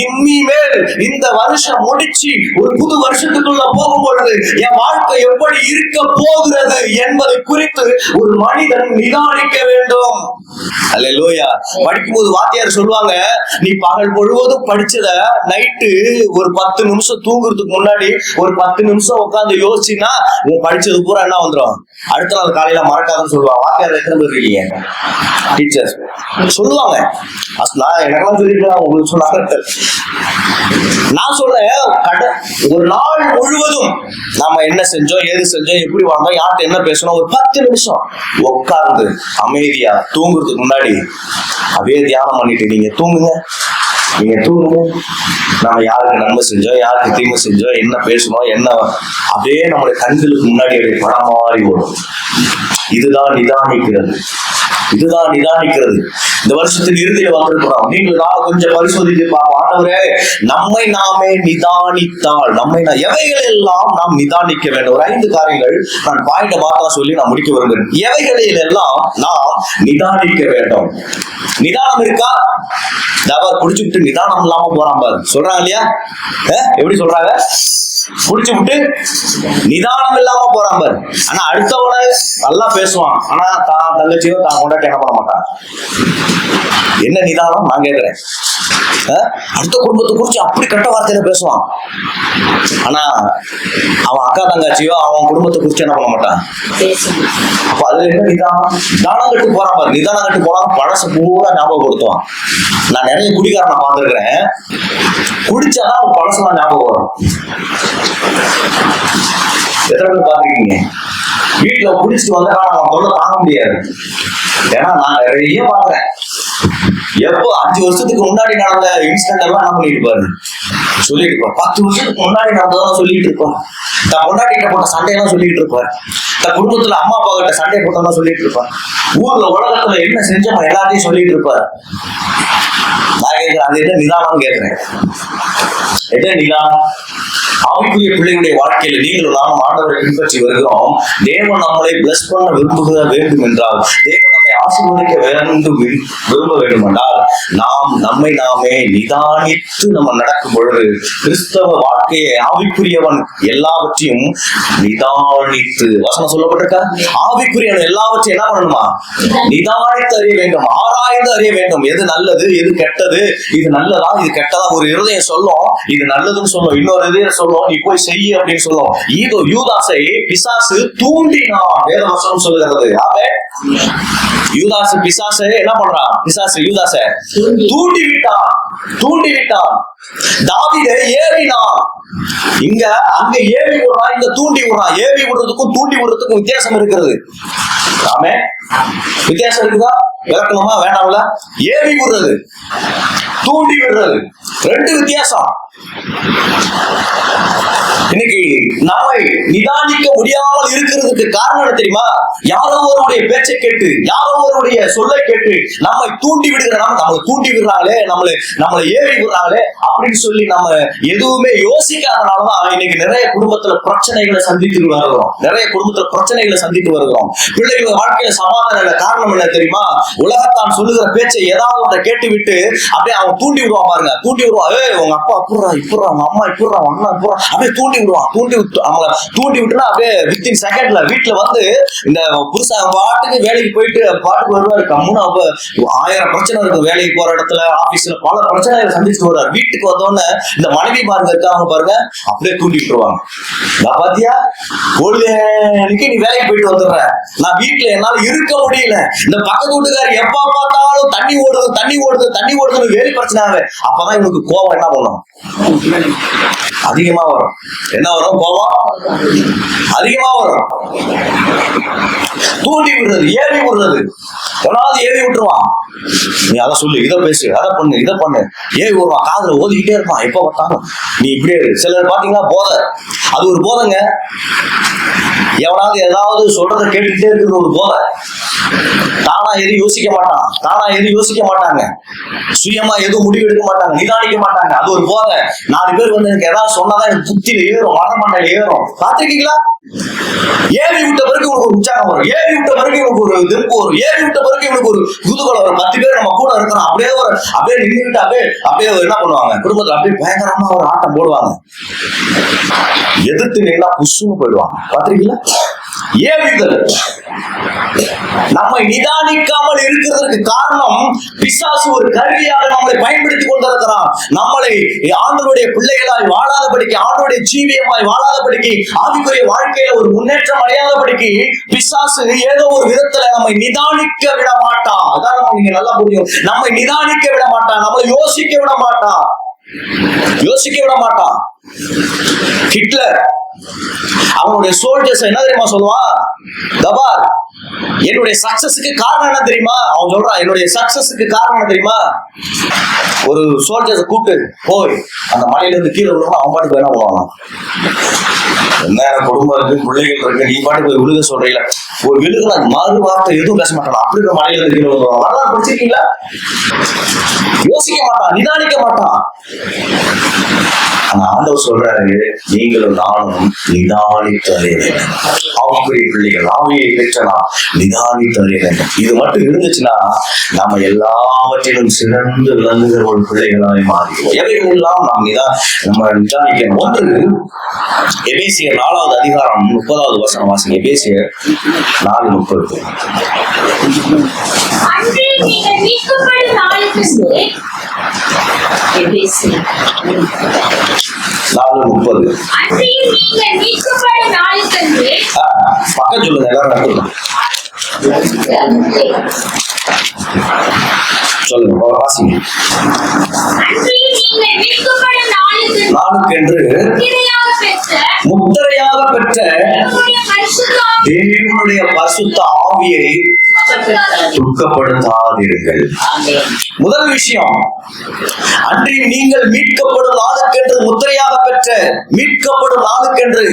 இனிமேல் இந்த வருஷம் முடிச்சு ஒரு புது வருஷத்துக்குள்ள போகும் பொழுது என் வாழ்க்கை எப்படி இருக்க போகிறது என்பதை குறித்து ஒரு மனிதன் நிதானிக்க வேண்டும். அல்லேலூயா. படிக்கும்போது வாத்தியார் சொல்லுவாங்க, நீ பகல் முழுவதும் படிச்சத நைட்டு ஒரு 10 நிமிஷம் தூங்குறதுக்கு முன்னாடி ஒரு 10 நிமிஷம் உட்காந்து யோசிச்சுன்னா உன் படிச்சது பூரா என்ன வந்துடும், அடுத்த நாள் காலையில மறக்காதுன்னு சொல்லுவாங்க. வாத்தியார் எத்தனை பேர் இருக்கீங்க? டீச்சர்ஸ் சொல்லுவாங்க. எனக்கெல்லாம் சொல்லிருக்காங்க, உங்களுக்கு சொன்னாங்க. நான் சொல்றேன், ஒரு நாள் முழுவதும் நாம என்ன செஞ்சோம், ஏது செஞ்சோம், எப்படி வாழ்ந்தோம், யார்கிட்ட என்ன பேசணும், ஒரு 10 நிமிஷம் உட்கார்ந்து அமைதியா தூங்குறதுக்கு முன்னாடி அப்படியே தியானம் பண்ணிட்டு நீங்க தூங்குங்க. நம்ம யாருக்கு நன்மை செஞ்சோம், யாருக்கு தீமை செஞ்சோம், என்ன பேசணும், என்ன அப்படியே நம்மளுடைய கண்களுக்கு முன்னாடி அப்படியே படம் மாறி வரும். இதுதான் நிதானிக்கிறது. இந்த வருஷத்தின் இறுதியில வந்திருக்கிறோம். நீங்கள் நான் கொஞ்சம் பரிசோதித்து பார்ப்போம். ஆண்டவரே, நம்மை நாமே நிதானித்தால் எவைகள் எல்லாம் நாம் நிதானிக்க வேண்டும். ஒரு 5 காரியங்கள் நான் பாயிண்ட மாத்திரம் சொல்லி நான் முடிக்க வருகிறேன். எவைகளில் எல்லாம் நாம் நிதானிக்க வேண்டும். நிதானம் இருக்கா? அவர் குடிச்சுட்டு நிதானம் இல்லாம போறான் பாரு, சொல்றாங்க இல்லையா? எப்படி சொல்றாங்க? குடிச்சு விட்டு நிதானம் இல்லாம போறான் பாரு. ஆனா அடுத்தவன நல்லா பேசுவான், ஆனா தான் தங்கச்சியோ தான் கொண்டாட்டி என்ன பண்ண மாட்டான். என்ன நிதானம் நான் கேட்கிறேன்? அடுத்த குடும்பத்தை குறிச்சு அப்படி கட்ட வார்த்தையில பேசுவான், ஆனா அவன் அக்கா தங்கச்சியோ அவன் குடும்பத்தை குறிச்சு என்ன பண்ண மாட்டான். அப்ப அதுல என்ன நிதானம்? நிதானம் கட்டு போறான் பாரு. நிதானம் கட்டு போறான், பழச பூரா ஞாபகப்படுத்துவான். நான் நிறைய குடிக்காரனை பார்த்துருக்கிறேன். குடிச்சாதான் அவன் பழசெல்லாம் ஞாபகம் வரும். எத்தனை பேர் பாத்துருக்கீங்க? வீட்டுல குடிச்சிட்டு வந்தா அவன் தொல்லை தாங்க முடியாது. ஏன்னா நான் நிறைய பாக்குறேன். எப்போ 5 வருஷத்துக்கு முன்னாடி நடந்த இன்சிடென்ட் எல்லாம் என்ன பண்ணிட்டு பாரு சொல்லிட்டு இருப்பான். 10 வருஷத்துக்கு முன்னாடி நடந்ததான் சொல்லிட்டு இருப்பான். தன் பொண்டாட்டிகிட்ட போட்ட சண்டையெல்லாம் சொல்லிட்டு இருப்பார். தன் குடும்பத்துல அம்மா அப்பா கிட்ட சண்டை போட்டதான் சொல்லிட்டு இருப்பார். ஊர்ல உலகத்துல என்ன செஞ்சோம் எல்லாத்தையும் சொல்லிட்டு இருப்பார். நான் கேட்கிறேன், அது என்ன நிதானம் கேட்கிறேன்? என்ன நிதானம்? ஆவிக்குரிய பிள்ளைகளுடைய வாழ்க்கையில நீங்களும் நானும் ஆண்டவரை பின்பற்றி வருகிறோம். தேவன் நம்மளை பிளஸ் பண்ண வேண்டும் என்றால், தேவன் நம்மை ஆசீர்வதிக்க விரும்ப வேண்டும் என்றால், நாம் நம்மை நாமே நிதானித்து நம்ம நடக்கும் பொழுது கிறிஸ்தவ வாழ்க்கையை ஆவிக்குரியவன் எல்லாவற்றையும் நிதானித்து, வசனம் சொல்லப்பட்டிருக்க, ஆவிக்குரியவன் எல்லாவற்றையும் என்ன பண்ணணுமா? நிதானித்து அறிய வேண்டும், ஆராய்ந்து அறிய வேண்டும். எது நல்லது, எது கெட்டது, இது நல்லதா, இது கெட்டதா. ஒரு இருதயம் சொல்லும் இது நல்லதுன்னு சொல்லும், இன்னொரு இருதயம் சொல்லும் நீ போய் செய்ய அப்படின்னு சொல்லும். இதோ யூதாசை பிசாசு தூண்டினான், வேத வசனம் சொல்லுகிறது. யூதாசு பிசாசை என்ன பண்றான்? பிசாசு யூதாசை தூண்டி விட்டான். தாவீதை ஏறினான். இங்க அங்க ஏவி விடுறான், இங்க தூண்டி விடுறான். ஏவி விடுறதுக்கும் தூண்டி விடுறதுக்கும் வித்தியாசம் இருக்கிறது. ஆமே, வித்தியாசம் இருக்குதா? விளக்கணுமா வேண்டாம்ல? ஏவி விடுறது, தூண்டி விடுறது, 2 வித்தியாசம். இன்னைக்கு நம்மை நிதானிக்க முடியாமல் இருக்கிறதுக்கு காரணம் தெரியுமா? யாரோ ஒருவருடைய பேச்சை கேட்டு, யாரோ ஒருவருடைய சொல்லை கேட்டு நம்மை தூண்டி விடுகிற, நம்மளை தூண்டி விடுறாங்களே, நம்மளை ஏறி விடுறாங்களே அப்படின்னு சொல்லி நம்ம எதுவுமே யோசிக்காதனாலதான் இன்னைக்கு நிறைய குடும்பத்துல பிரச்சனைகளை சந்தித்து வருகிறோம். பிள்ளைகள் வாழ்க்கையில சமாதானம் இல்லை. காரணம் என்ன தெரியுமா? உலகத்தான் சொல்லுகிற பேச்சை ஏதாவது ஒன்றை கேட்டு விட்டு அப்படியே அவன் தூண்டி விடுவான் பாருங்க. தூண்டி விடுவான், உங்க அப்பா இப்படிறா, அவங்க அம்மா இப்படிறா, அண்ணா இப்படிறா, அப்படியே தூண்டி விடுவான். அவங்கள தூண்டி விட்டுனா அப்படியே வித்தின் செகண்ட்ல வீட்டுல வந்து இந்த புருஷன் பாட்டுக்கு வேலைக்கு போயிட்டு பாட்டுக்கு வருவாரு. கம்முன்னு 1000 பிரச்சனை இருக்கும். வேலைக்கு போற இடத்துல, ஆபீஸ்ல பல பிரச்சனைகளை சந்திச்சுட்டு வருவார். வீட்டுக்கு வந்தோடனே இந்த மனைவி பாருங்க இருக்காங்க பாருங்க, அப்படியே தூண்டி விட்டுருவாங்க. நான் பாத்தியா, பொழுதுக்கு நீ வேலைக்கு போயிட்டு வந்துடுற, நான் வீட்டுல என்னால இருக்க முடியல, இந்த பக்கத்து வீட்டுக்காரு எப்ப பார்த்தாலும் தண்ணி ஓடுதுன்னு வேலை பிரச்சனை ஆகுது. அப்பதான் இவனுக்கு கோபம் என்ன பண்ணும்? அதிகமா வரும். என்ன வரும்? கோபம் அதிகமா வரும். தூண்டி விடுறது, ஏவி விடுறது. எவனாவது ஏவி விட்டுருவான், நீ அதை சொல்லு, இதை பேசு, அதை பண்ணு, இதை பண்ணு, ஏவி விடுவான். காதுல ஓதிக்கிட்டே இருப்பான் எப்ப பார்த்தாலும். நீ இப்படியே இரு. சிலர் பாத்தீங்கன்னா போதை, அது ஒரு போதைங்க. எவனாவது ஏதாவது சொல்றதை கேட்டுக்கிட்டே இருக்கிறது ஒரு போதை. தானா எதுவும் யோசிக்க மாட்டாங்க, சுயமா எதுவும் முடிவு எடுக்க மாட்டாங்க, நிதானிக்க மாட்டாங்க. அது ஒரு போதை. 4 பேர் வந்து எனக்கு ஏதாவது சொன்னாதான் எனக்கு புத்தியில ஏறும், மரணமண்டையில ஏறும். பாத்திருக்கீங்களா? ஏவி விட்ட பிறகு இவனுக்கு ஒரு உற்சாகம் வரும், ஏவி விட்ட பிறகு இவனுக்கு ஒரு தெம்பு வரும், ஏவி விட்ட பிறகு இவனுக்கு ஒரு குதூகலம் வரும். 10 பேர் நம்ம கூட இருக்கிறோம், அப்படியே நின்றுட்டு அப்படியே என்ன பண்ணுவாங்க, குடும்பத்துல அப்படியே பயங்கரமா ஒரு ஆட்டம் போடுவாங்க. எதிர்த்து நின்னா புஷ்ஷுன்னு போயிடுவாங்க. பாத்திருக்கீங்களா? ஏவிதல். நம்மை நிதானிக்காமல் இருக்கிறதுக்கு காரணம் பிசாசு ஒரு கருவியாக நம்மளை பயன்படுத்தி கொண்டிருக்கிறான். நம்மளை ஆண்டவருடைய பிள்ளைகளாய் வாழாதபடிக்கு, ஆண்டவருடைய ஜீவியமாய் வாழாதபடிக்கு, ஆவிக்குரிய வாழ்க்கையில ஒரு முன்னேற்றம் அடையாதபடிக்கு பிசாசு ஏதோ ஒரு விதத்துல நம்மை நிதானிக்க விட மாட்டான். அதான் நீங்க நல்லா புரியும். நம்மை நிதானிக்க விட மாட்டான், நம்மளை யோசிக்க யோசிக்க விட மாட்டான். ஹிட்லர் அவனுடைய சோல்ஜர்ஸ் என்ன தெரியுமா சொல்லுவான்? கபார், என்னுடைய சக்சஸுக்கு காரணம் என்ன தெரியுமா? அவன் சொல்றான், என்னுடைய சக்சஸுக்கு காரணம் என்ன தெரியுமா? ஒரு சோல்ஜர்ஸை கூப்பிட்டு போய் அந்த மலையில இருந்து கீழே விழுவா, அவன் பாட்டுக்கு என்ன பண்ணுவான்? என்ன குடும்பம் இருக்கு, பிள்ளைகள் இருக்கு, நீ பாட்டு போய் விழுக சொல்றீங்களா? ஒரு விழுகுல மறு வார்த்தை எதுவும் பேச மாட்டான். அப்படி இருக்க மலையில இருந்து கீழே விழுவான். வரலாறு படிச்சிருக்கீங்களா? யோசிக்க மாட்டான், நிதானிக்க மாட்டான். ஆனா ஆண்டவர் சொல்றாரு, நீங்களும் நானும் நிதானித்து அறிய வேண்டும். ஆவிக்குரிய பிள்ளைகள், ஆவியை பெற்றனா நிதானித்து அறிய வேண்டும். இது மட்டும் இருந்துச்சுன்னா நம்ம எல்லாவற்றிலும் சிறந்து விளங்குகிற ஒரு பிள்ளைகளாய் மாறிடுவோம். எவைகள் எல்லாம் நம்ம நிதானிக்கணும். ஒன்று, எபேசியர் 4வது அதிகாரம் 30வது வசனம் வாசிங்க. எபேசியர் 4:30. பக்கம் சொல்லுங்க, எல்லாரும் சொல்லுங்க, வாசிங்க. நாளுக்கு என்று முத்திரையாக பெற்ற தேவனுடைய பரிசுத்த ஆவியை துக்கப்படுத்தாதீர்கள். முதல் விஷயம், அன்றையும் நீங்கள் மீட்கப்படும் நாளுக்கென்று முத்திரையாக பெற்ற, மீட்கப்படும் நாளுக்கென்று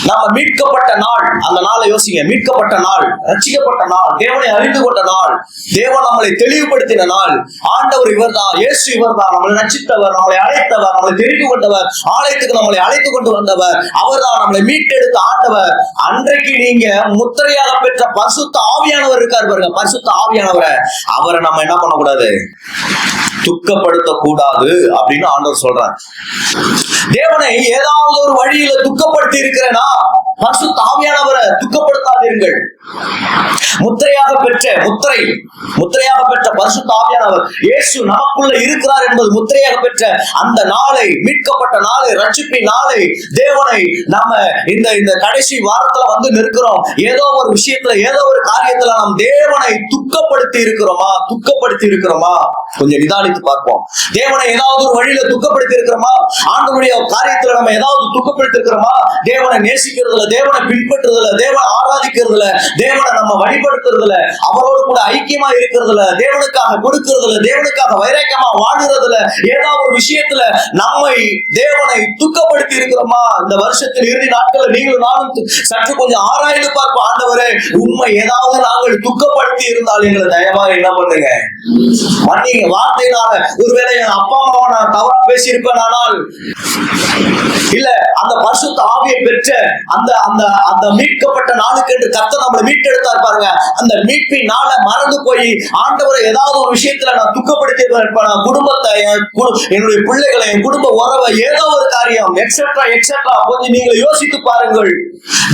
நாம மீட்கப்பட்ட நாள், அந்த நாளை யோசிங்க. மீட்கப்பட்ட நாள், ரட்சிக்கப்பட்ட நாள், தேவனை அறிந்து கொண்ட நாள், தேவன் நம்மளை தெளிவுபடுத்தின நாள். ஆண்டவர் இவர்தான், இயேசு இவர்தான், நம்மளை ரட்சித்தவர், நம்மளை அழைத்தவர், நம்மளை தெரிந்து கொண்டவர், ஆலயத்துக்கு நம்மளை அழைத்து கொண்டு வந்தவர், அவர்தான் நம்மளை மீட்டெடுத்த ஆண்டவர். அன்றைக்கு நீங்க முத்திரையாக பெற்ற பரிசுத்த ஆவியானவர் இருக்காரு பாருங்க, பரிசுத்த ஆவியானவரை, அவரை நம்ம என்ன பண்ணக்கூடாது? துக்கப்படுத்த கூடாது அப்படின்னு ஆண்டவர் சொல்றார். தேவனை ஏதாவது ஒரு வழியில துக்கப்படுத்தி இருக்கிறேனா, பரிசுத்த ஆவியானவரை துக்கப்படுத்தாதீர்கள். முத்திரையாக பெற்ற பரிசுத்த ஆவியானவர் இயேசு நமக்குள்ள இருக்கிறார் என்பது முத்திரையாக பெற்ற அந்த நாளை, மீட்கப்பட்ட நாளை, ரட்சிப்பின் நாளை, தேவனை நம்ம இந்த கடைசி வாரத்துல வந்து நிற்கிறோம். ஏதோ ஒரு விஷயத்துல, ஏதோ ஒரு காரியத்துல நாம் தேவனை துக்கப்படுத்தி இருக்கிறோமா? கொஞ்சம் நிதானித்து பார்ப்போம். தேவனை ஏதாவது ஒரு வழியில துக்கப்படுத்தி இருக்கிறோமா? ஆண்டவருடைய காரியத்துல நம்ம ஏதாவது துக்கப்படுத்தி இருக்கிறோமா? தேவனை நேசிக்கிறதுல, தேவனை பின்பற்றுறதுல, தேவனை ஆராதிக்கிறதுல, தேவனை நம்ம வழிபடுத்துறதுல, அவரோடு கூட ஐக்கியமா இருக்கிறதுல, தேவனுக்காக கொடுக்கிறதுல, தேவனுக்காக வைராக்கியமா வாழுறதுல, ஏதாவது ஒரு விஷயத்துல நம்மை தேவனை துக்கப்படுத்தி இருக்கிறோமா? இந்த வருஷத்தில் இறுதி நாட்கள் நீங்களும் நானும் சற்று கொஞ்சம் ஆராய்ந்து பார்ப்போம். ஆண்டவரே, உண்மை ஏதாவது நாங்கள் துக்கப்படுத்தி இருந்தால் எங்களை தயவா என்ன பண்ணுங்க, மன்னிங்க. வார்த்தையினால ஒருவேளை என் அப்பா அம்மாவை நான் தவறா பேசி இருப்பேன், ஆனால் இல்ல அந்த பரிசுத்த ஆவியை பெற்ற அந்த மீட்கப்பட்ட நாளுக்கு என்று கர்த்தர் நம்மளை மீட்டெடுத்தார் பாருங்க. அந்த மீட்பின் நாளை மறந்து போய் ஆண்டவரை ஏதாவது ஒரு விஷயத்துல நான் துக்கப்படுத்தி இருப்பேன், குடும்பத்தை, என்னுடைய பிள்ளைகளை, என் குடும்ப உறவை, ஏதோ ஒரு காரியம் எக்ஸெட்ரா கொஞ்சம் நீங்க யோசித்து பாருங்கள்.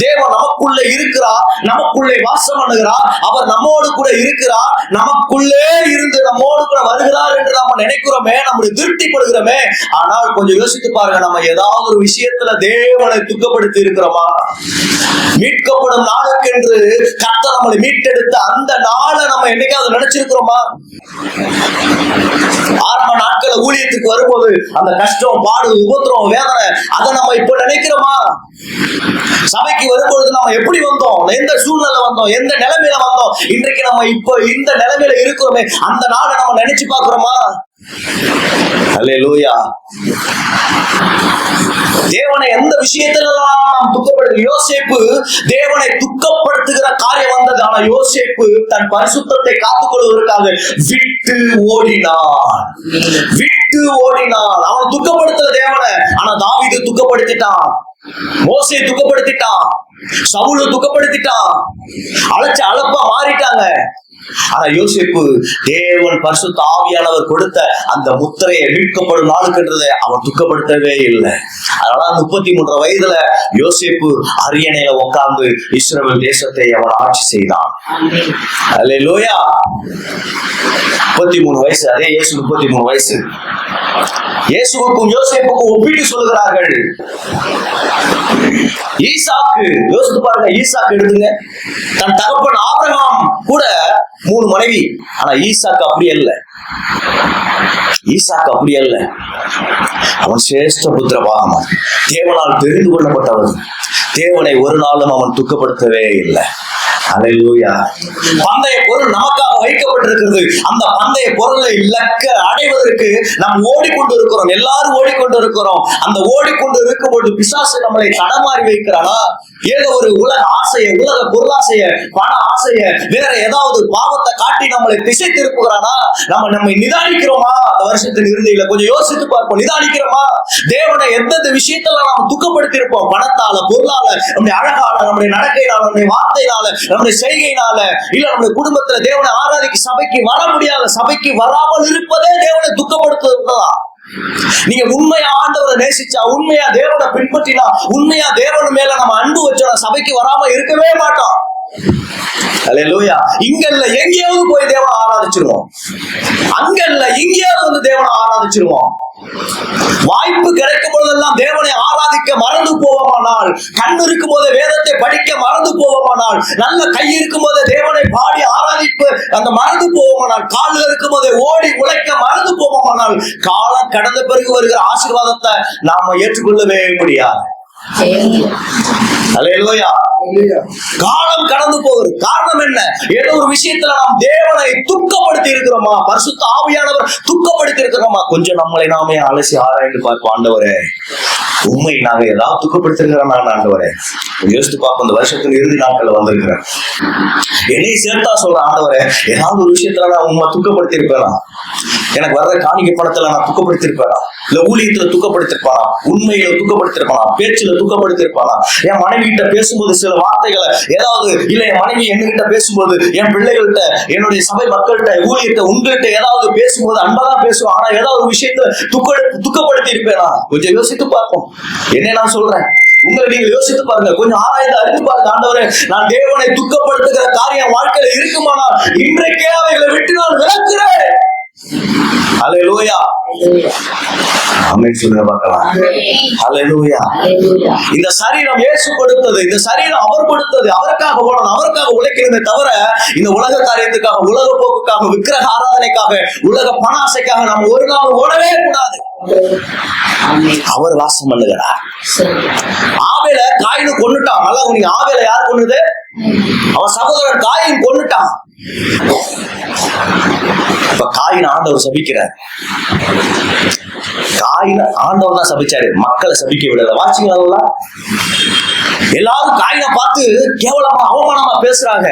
தேவன் நமக்குள்ள இருக்கிறார், நமக்குள்ளே வாசம் பண்ணுகிறார், அவர் நம்மோடு கூட இருக்கிறார், நமக்குள்ளே இருந்து நம்மோடு கூட வருகிறார் என்று நம்ம நினைக்கிறோமே, நம்முடைய திருப்திப்படுகிறோமே. ஆனால் கொஞ்சம் யோசித்து பாருங்க, நம்ம ஏதாவது ஒரு விஷயத்துல தேவனை துக்கப்படுத்தி இருக்கிறோமா? மீட்கப்படும் நாளுக்கென்று கர்த்தர் நம்மளை மீட்டெடுத்த அந்த நாளை நம்ம என்னைக்காவது நினைச்சிருக்கிறோமா? ஆரம்ப நாட்கள ஊழியத்துக்கு வரும்போது அந்த கஷ்டம், பாடு, உபத்திரம், வேதனை, அதை நம்ம இப்ப நினைக்கிறோமா? சபைக்கு வரும்பொழுது நம்ம எப்படி வந்தோம், எந்த சூழ்நிலை வந்தோம், எந்த நிலைமையில வந்தோம், இன்றைக்கு நம்ம இப்ப இந்த நிலைமையில இருக்கிறோமே, அந்த நாளை நம்ம நினைச்சு பார்க்கிறோமா? அல்லேலூயா. தேவனை எந்த விஷயத்துல நாம் துக்கப்படுது? யோசேப்பு தேவனை துக்கப்படுத்துகிற காரியம் வந்தது. ஆனா யோசேப்பு தன் பரிசுத்தத்தை காத்துக் கொள்வதற்காக விட்டு ஓடினான். அவன் துக்கப்படுத்துற தேவனை. ஆனா தாவீது துக்கப்படுத்திட்டான், மோசே துக்கப்படுத்திட்டான், சவுல துக்கப்படுத்திட்டான், அளப்பா மாறிட்டாங்க. ஆனா யோசேப்பு தேவன் பரிசுத்த ஆவியானவர் கொடுத்த அந்த முத்திரையை, மீட்கப்படும் நாளுக்குன்றதை அவன் துக்கப்படுத்தவே இல்லை. அதனால 33 வயதுல யோசேப்பு அரியணையில உட்கார்ந்து இஸ்ரவேல் தேசத்தை அவன் ஆட்சி செய்தான். அல்லேலூயா. 33 வயசு, அதே இயேசு 33 வயசு. இயேசுவுக்கும் யோசேப்புக்கும் ஒப்பிட்டு சொல்லுகிறார்கள். ஈசாக்கு, யோசித்து பாருங்க, ஈசாக்கு எடுத்துங்க. தன் தகப்பன் ஆபிரகாம் கூட 3 மனைவி, ஆனா ஈசாக்கு அப்படி இல்ல. ஈசாக்கு அப்படி அல்ல. அவன் சிரேஷ்ட புத்திர பாகமான், தேவனால் தெரிந்து கொள்ளப்பட்டவன். தேவனை ஒரு நாளும் அவன் துக்கப்படுத்தவே இல்லை. அல்லேலூயா. பந்தய பொருள் நமக்காக வைக்கப்பட்டிருக்கிறது. அந்த பந்தய பொருளை இலக்க அடைவதற்கு நாம் ஓடிக்கொண்டு இருக்கிறோம். எல்லாரும் ஓடிக்கொண்டு இருக்கிறோம். அந்த ஓடிக்கொண்டு இருக்கும்போது பிசாசு நம்மளை தடமாறி வைக்கிறானா? ஏதோ ஒரு உலக ஆசைய, உலக பொருளாசைய, பண ஆசைய, வேற ஏதாவது பாவத்தை காட்டி நம்மளை திசை திருப்புகிறானா? நம்மை நிதானிக்கிறோமா? அந்த வருஷத்தின் இறுதியில கொஞ்சம் யோசித்து பார்ப்போம். நிதானிக்கிறோமா? தேவனை எந்தெந்த விஷயத்துல நாம் துக்கப்படுத்தி இருப்போம்? பணத்தால, பொருளால, நம்முடைய அழகால, நம்முடைய நடக்கையினால, நம்முடைய வார்த்தையினால, நம்முடைய செய்கையினால, இல்ல நம்முடைய குடும்பத்துல தேவனை ஆராதிக்க சபைக்கு வர முடியாத, சபைக்கு வராமல் இருப்பதே தேவனை துக்கப்படுத்துவதா? நீங்க உண்மையா ஆண்டவரை நேசிச்சா, உண்மையா தேவனை பின்பற்றினா, உண்மையா தேவன் மேல நம்ம அன்பு வச்சோம், சபைக்கு வராம இருக்கவே மாட்டோம். அல்லேலூயா. இங்கல்ல எங்கேயாவது போய் தேவனை ஆராதிச்சிருவோம். அங்கல்ல எங்கேயாவது வந்து தேவனை ஆராதிச்சிருவோம். வாய்ப்பு கிடைக்கும் போதெல்லாம் தேவனை ஆராதிக்க மறந்து போவோமானால், கண் இருக்கும் போதே வேதத்தை படிக்க மறந்து போவோமானால், நல்ல கை இருக்கும் போதே தேவனை பாடி ஆராதிப்பு அந்த மறந்து போவோமானால், காலில் இருக்கும் போதே ஓடி உழைக்க மறந்து போவோமானால், காலம் கடந்த பிறகு வருகிற ஆசீர்வாதத்தை நாம ஏற்றுக்கொள்ளவே முடியாது. அல்லேலூயா. காலம் கடந்து போகுது. காரணம் என்ன? ஏதோ ஒரு விஷயத்துல நாம் தேவனை துக்கப்படுத்தி இருக்கிறோமா? பரிசுத்த ஆவியானவர் துக்கப்படுத்தி இருக்கிறோமா? கொஞ்சம் நம்மளை நாமே அலசி ஆராய்ந்து பார்ப்போம். ஆண்டவரே, உண்மை நாங்க ஏதாவது துக்கப்படுத்திருக்கிறோம். நான் ஆண்டவரே யோசித்து பார்ப்போம். இந்த வருஷத்தின் இறுதி நாட்கள் வந்திருக்கிறேன். என்னை சேர்த்தா சொல்ற ஆண்டவரே, ஏதாவது ஒரு விஷயத்துல நான் உண்மை துக்கப்படுத்தி இருப்பேனா? எனக்கு வர்ற காணிக்கை பணத்துல நான் துக்கப்படுத்திருப்பேனா? இல்ல ஊழியத்துல துக்கப்படுத்திருப்பானா? உண்மையில துக்கப்படுத்திருப்பானா? பேச்சுல துக்கப்படுத்திருப்பானா? என் மனைவி கிட்ட பேசும்போது சில வார்த்தைகளை ஏதாவது, இல்ல என் மனைவி என்கிட்ட பேசும்போது, என் பிள்ளைகள்கிட்ட, என்னுடைய சபை மக்கள்கிட்ட, ஊழியத்தை உங்கள்கிட்ட ஏதாவது பேசும்போது அன்பதான் பேசுவோம். ஆனா ஏதாவது ஒரு விஷயத்த துக்கப்படுத்தி இருப்பேனா? கொஞ்சம் யோசித்து பார்ப்போம். என்ன நான் சொல்றேன், உங்களை நீங்க யோசித்து பாருங்க. கொஞ்சம் ஆராய்ந்து அறிந்து பாருங்க. ஆண்டவரே, நான் தேவனை துக்கப்படுத்துகிற காரியம் வாழ்க்கையில இருக்குமானால் இன்றைக்கே அவைகளை விட்டு நான் விளக்குறேன். அல்லேலூயா. ஆமென் சொல்லுங்க பார்க்கலாம். அல்லேலூயா. இந்த சரீரம் இயேசு கொடுத்தது. இந்த சரீரம் அவர் கொடுத்தது. அவருக்காக ஓடணும், அவருக்காக உழைக்கிறதே தவிர இந்த உலக காரியத்துக்காக, உலக போக்குக்காக, விக்கிரக ஆராதனைக்காக, உலக பணாசைக்காக நாம் ஒரு நாள் ஓடவே கூடாது. அவர் வாசம் பண்ணுகிறார். ஆபேல காயினு கொன்னுட்டான். நல்லா நீங்க, ஆபேல யார் கொன்னுது? அவன் சகோதரன் காயின் கொன்னுட்டான். இப்ப காயின் ஆண்டவர் சபிக்கிறார். காயின் ஆண்டவர் தான் சபிச்சாரு, மக்களை சபிக்க விடல. வாட்சிங்களா? எல்லாரும் காயினை பார்த்து கேவலமா அவமானமா பேசுறாங்க.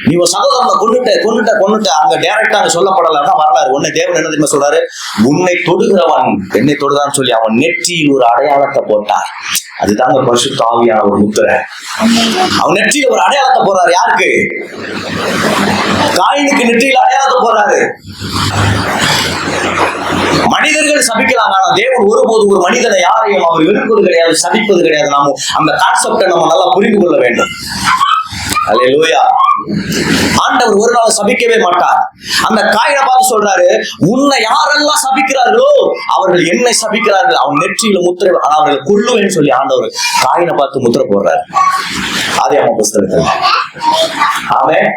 நீ ஒரு சகோதரனை கொன்னுட்ட அங்க டைரக்டா அங்க சொல்லப்படலாம் வரலாறு. உன்னை தேவன் என்ன தெரியுமா சொல்றாரு? உன்னை தொடுகிறவன் என்னை தொடுதான்னு சொல்லி அவன் நெற்றியில் ஒரு அடையாளத்தை போட்டார். அதுதாங்க பரிசுத்த ஆவியான ஒரு முத்திரை. அவன் நெற்றியில ஒரு அடையாளத்தை போறாரு. யாருக்கு? காயினுக்கு நெற்றியில அடையாளத்தை போறாரு. மனிதர்கள் சபிக்கிறாங்க, ஆனா தேவன் ஒருபோது ஒரு மனிதனை யாரையும் அவர் வெறுப்பது கிடையாது, சபிப்பது கிடையாது. நாம அந்த கான்செப்டை நம்ம நல்லா புரிந்து கொள்ள வேண்டும். அல்லேலூயா. ஆண்டவர் ஒரு நாள் சபிக்கவே மாட்டார். அந்த காயினை பார்த்து சொல்றாரு, உன்னை யாரெல்லாம் சபிக்கிறார்களோ அவர்கள் என்னை சபிக்கிறார்கள். அவன் நெற்றியில முத்திரை அவர்கள் கொல்லுவேன்னு சொல்லி ஆண்டவர் காயினை பார்த்து முத்திரை போடுறாரு. ஆதியாகம புஸ்தகத்தில். ஆமென்.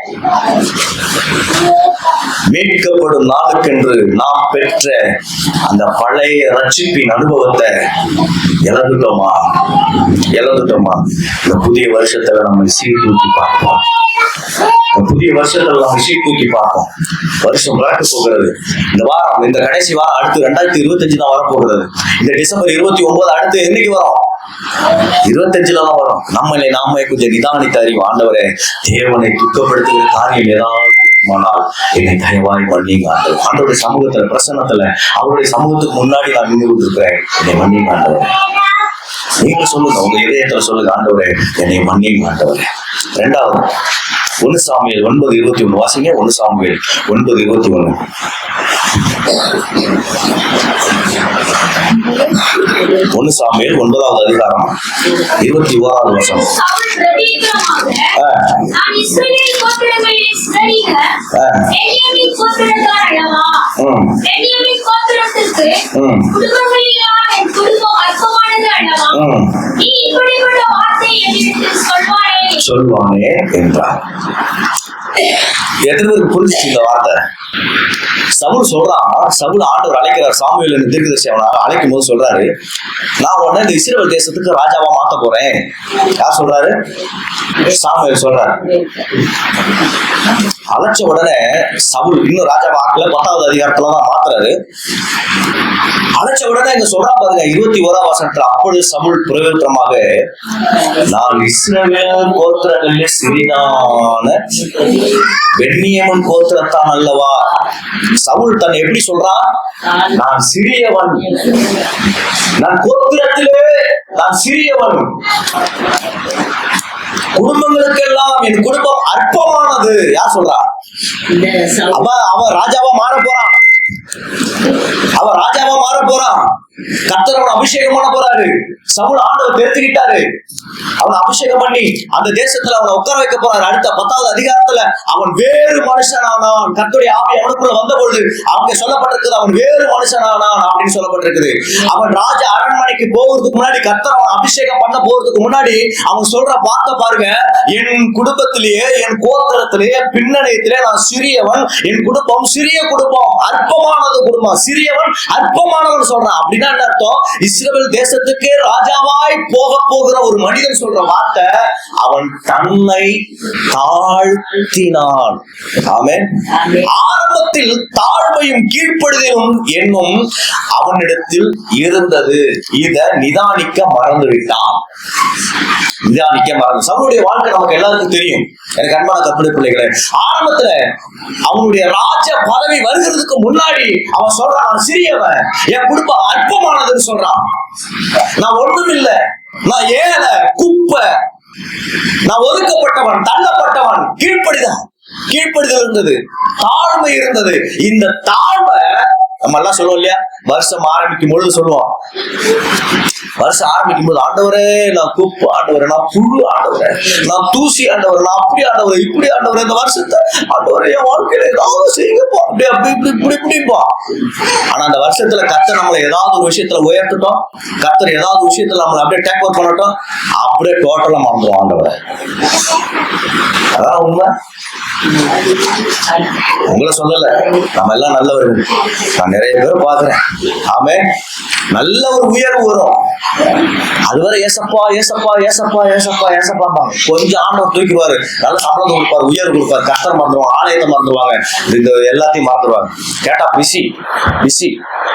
மீட்கப்படும் நாளுக்கென்று நாம் பெற்ற அந்த பழைய ரட்சிப்பின் அனுபவத்தை இழந்துட்டோமா? இந்த புதிய வருஷத்துல நம்ம சீர்தூக்கி பார்ப்போம். புதிய வருஷத்துல நம்ம சீர்தூக்கி பார்ப்போம். வருஷம் பிறக்க போகிறது. இந்த வாரம், இந்த கடைசி வாரம், அடுத்து 2025 தான் வரப்போகிறது. இந்த டிசம்பர் 29 அடுத்து என்னைக்கு வரும்? 25 தான் வரும். நம்மளை நாம கொஞ்சம் நிதானித்து அறிவோம். ஆண்டவரே, தேவனை துக்கப்படுத்துகிற காரியம் ஏதாவது ஆனால் என்னை தயவாய் மன்னிங்க ஆண்டவர். ஆண்டவருடைய சமூகத்துல, பிரசன்னத்துல, அவருடைய சமூகத்துக்கு முன்னாடி நான் நின்று கொண்டிருக்கிறேன். என்னை மன்னிங்க ஆண்டவர். நீங்க சொல்லுங்க, உங்க இதயத்துல சொல்லுங்க, ஆண்டவரே என்னை மன்னிங்க ஆண்டவரே. 2வது 1 சாமுவேல் 9:21 வாசிங்க. 1 சாமுவேல் 9:21. 1 சாமுவேல் 9வது அதிகாரம் 21வது வசனம். சொல்வானே என்றார். எத்தனை பேருக்கு புரிஞ்சிச்சு இந்த வார்த்தை? சவுல் சொல்றான், சவுல் ஆண்டவர் அழைக்கிறார், சாமுவேல் தீர்க்கதரிசி அவனை அழைக்கும் போது சொல்றாரு, நான் உடனே இந்த இஸ்ரவேல் தேசத்துக்கு ராஜாவா மாத்த போறேன். யார் சொல்றாரு? சாமுவேல் சொல்றாரு. அழைச்ச உடனே சவுல் இன்னும் ராஜாவா ஆக்கல, 10வது அதிகாரத்துலதான் மாத்துறாரு. அழைச்ச உடனே இங்க சொல்றா பாருங்க, 21ஆம் வசனத்துல, அப்பொழுது சவுல் பிரயோஜனமாக, நான் இஸ்ரவேல் கோத்திரங்களில் சிறிதான பென்யமீன் கோத்திரத்தான் அல்லவா. சவுல் தன்னை எப்படி சொல்றான்? நான் சிறியவன், நான் கோத்திரத்திலே நான் சிறியவன், குடும்பங்களுக்கெல்லாம் என் குடும்பம் அற்பமானது. யார் சொல்றா? அவன் ராஜாவா மாற போறான், அவன் ராஜாவா மாற போறான். கர்த்தர் அவன் அபிஷேகம் பண்ண போறாரு. சவுல் ஆண்டவர் தெரிஞ்சுக்கிட்டாரு, அவன் அபிஷேகம் பண்ணி அந்த தேசத்துல அவனை உட்கார வைக்க போறாரு. அடுத்த 10வது அதிகாரத்துல அவன் வேறு மனுஷனானான். கர்த்தருடைய ஆவி அவனுக்குள்ள வந்த பொழுது அவங்க சொல்லப்பட்டிருக்குது, அவன் வேறு மனுஷனானான் அப்படின்னு சொல்லப்பட்டிருக்குது. அவன் ராஜ அரண்மனைக்கு போவதுக்கு முன்னாடி, கர்த்தர் அவன் அபிஷேகம் பண்ண போறதுக்கு முன்னாடி அவன் சொல்ற வார்த்தை பாருங்க, என் குடும்பத்திலேயே, என் கோத்திரத்திலேயே, பின்னணியத்திலே நான் சிறியவன், என் குடும்பம் சிறிய குடும்பம், அற்பமானது குடும்பம், சிறியவன் அற்பமானவன் சொல்றான். அப்படின்னா என்ன அர்த்தம்? இஸ்ரவேல் தேசத்துக்கே ராஜாவாய் போகிற ஒரு மனிதன் சொல்ற வார்த்தை, அவன் தன்னை தாழ்த்தினான். ஆமென். ஆரம்பத்தில் தாழ்மையும் கீழ்ப்படுதலும் என்னும் அவனிடத்தில் இருந்தது. இத நிதானிக்க மறந்து விட்டான். சவுளுடைய வாழ்க்கை நமக்கு எல்லாருக்கும் தெரியும். எனக்கு அன்பான கர்த்தருடைய பிள்ளைகளே, ஆரம்பத்துல அவனுடைய ராஜ பதவி வருகிறதுக்கு முன்னாடி அவன் சொல்றான், நான் சிறியவன், என் குடும்பம் அற்பமானதுன்னு சொல்றான். நான் ஒன்றும் இல்லை, நான் ஏழை, குப்பை, நான் ஒதுக்கப்பட்டவன், தள்ளப்பட்டவன். கீழ்ப்படிதல் இருந்தது, தாழ்மை இருந்தது. இந்த தாழ்மை நம்ம எல்லாம் சொல்லுவோம் இல்லையா? வருஷம் ஆரம்பிக்கும் பொழுது சொல்லுவோம், வருஷம் ஆரம்பிக்கும் போது, ஆண்டவரே நான் குப்பு, ஆண்டவரே நான் புழு, ஆண்டவரே நான் தூசி, ஆண்டவரே நான் அப்படி, ஆண்டவரே இப்படி, ஆண்டவரே இந்த வருஷத்தை ஆண்டவரே என் வாழ்க்கையில ஏதாவது செய்யப்போம், அப்படி அப்படி இப்படி இப்படிப்பா. ஆனா அந்த வருஷத்துல கர்த்தர் நம்மளை ஏதாவது ஒரு விஷயத்துல உயர்த்தட்டும், கர்த்தர் ஏதாவது விஷயத்துல நம்மளை அப்படியே டேக் ஓவர் பண்ணட்டும், அப்படியே டோட்டலா மறந்துடும் ஆண்டவரை. அதான் உண்மை. உங்களை சொல்லல, நம்ம எல்லாம் நல்லவர்கள். நான் நிறைய பேர் பாக்குறேன். ஆமே, நல்ல ஒரு உயர்வு வரும், அதுவரை ஏசப்பா ஏசப்பா ஏசப்பா ஏசப்பா ஏசப்பா, கொஞ்சம் ஆண்டவர் தூக்கிடுவாரு, நல்ல சம்பளம் கொடுப்பாரு, உயர்வு கொடுப்பாரு. கஷ்டம் மறந்துடுவாங்க, ஆலயத்தை மறந்துடுவாங்க, இந்த எல்லாத்தையும் மறந்துடுவாங்க. கேட்டா பிசி பிசி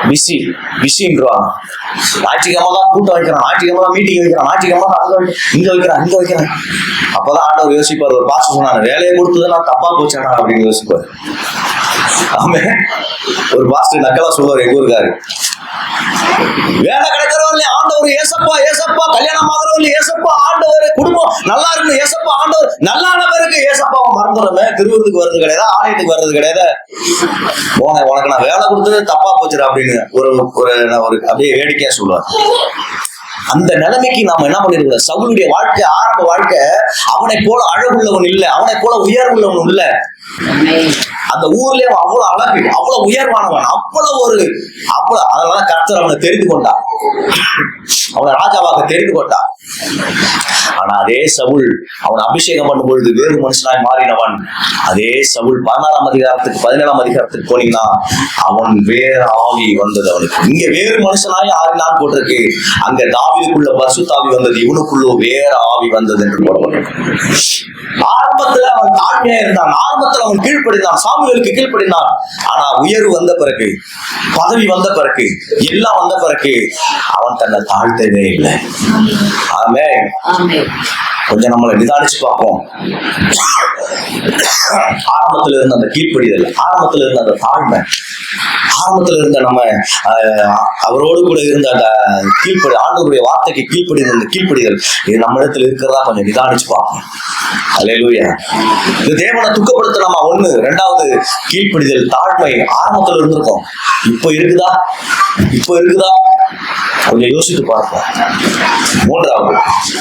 பிசி பிசின்றாங்க. ஞாயிற்றுக்கிழமை தான் கூட்டம் வைக்கிறான், ஞாயிற்றுக்கிழமை தான் மீட்டிங் வைக்கிறான், ஞாயிற்றுக்கிழமை தான் இங்க வைக்கிறான். அப்பதான் ஆண்டவர் யோசிப்பார், ஒரு பாஸ்டர் சொன்னாரு, வேலையை கொடுத்தது நான் தப்பா போச்சானா அப்படின்னு யோசிப்பாரு. ஆமே, ஒரு பாஸ்டர் நக்கலா சொல்லுவார், எங்க ஊருக்காரு, வேலை கிடைக்கிறவங்க ஆண்டவர் ஏசப்பா ஏசப்பா, கல்யாணம் ஆகிறவங்க ஏசப்பா ஆண்டவர், குடும்பம் நல்லா இருக்கு ஏசப்பா ஆண்டவர், நல்லான பேருக்கு ஏசப்பாவை மறந்துடுறமே, திருவிருந்துக்கு வர்றது கிடையாது, ஆலயத்துக்கு வர்றது கிடையாது. உனக்கு நான் வேலை கொடுத்தது தப்பா போச்சுடா அப்படின்னு ஒரு அப்படியே வேடிக்கையா சொல்லுவார். அந்த நிலைமைக்கு நாம என்ன பண்ணிருக்கோம்? சவுளுடைய வாழ்க்கை, ஆரம்ப வாழ்க்கை, அவனை போல அழகுள்ளவன் இல்லை, அவனை போல உயர்வுள்ளவன் இல்லை. அந்த ஊர்லயே அவ்வளவு அழகு, அவ்வளவு உயர்வானவன், அதனால கர்த்தர் அவனை தெரிந்து கொண்டான், அவனை ராஜாவாக தெரிந்து கொண்டான். ஆனா அதே சவுல் அவன் அபிஷேகம் பண்ணும் பொழுது வேறு மனுஷனாய் மாறினவன். அதே சவுல் 16ஆம் அதிகாரத்துக்கு 17ஆம் அதிகாரத்துக்கு போனீங்கன்னா, அவன் வேற ஆவி வந்தது அவனுக்கு. இங்க வேறு மனுஷனாய் ஆறினான் போட்டிருக்கு, அங்க தாவீதுக்குள்ள பரிசுத்தாவி வந்தது, இவனுக்குள்ள வேற ஆவி வந்தது என்று போடப்பட்டிருக்கு. ஆரம்பத்துல அவன் தாழ்மையா இருந்தான், ஆரம்பத்துல அவன் கீழ்ப்படிந்தான், சாமுவேலுக்கு கீழ்ப்படிந்தான். ஆனா உயர்வு வந்த பிறகு, பதவி வந்த பிறகு, எல்லாம் வந்த பிறகு அவன் தன்னை தாழ்த்தவே இல்லை. ஆமே, கொஞ்சம் நம்மளை நிதானிச்சு பார்ப்போம். ஆரம்பத்துல இருந்த அந்த கீழ்ப்படிதல், ஆரம்பத்துல இருந்த அந்த தாழ்மை, ஆரம்பத்துல இருந்த நம்ம அவரோடு கூட இருந்த அந்த ஆண்டவருடைய வார்த்தைக்கு கீழ்ப்படிதல் இது நம்ம இடத்துல இருக்கிறதா கொஞ்சம் நிதானிச்சு பார்ப்போம். அல்லேலூயா. இந்த தேவனை துக்கப்படுத்த நம்ம ஒண்ணு, ரெண்டாவது கீழ்ப்படிதல், தாழ்மை ஆரம்பத்துல இருந்திருக்கோம். இப்போ இருக்குதா கொஞ்சம் யோசித்து பார்ப்போம். மூன்றாவது,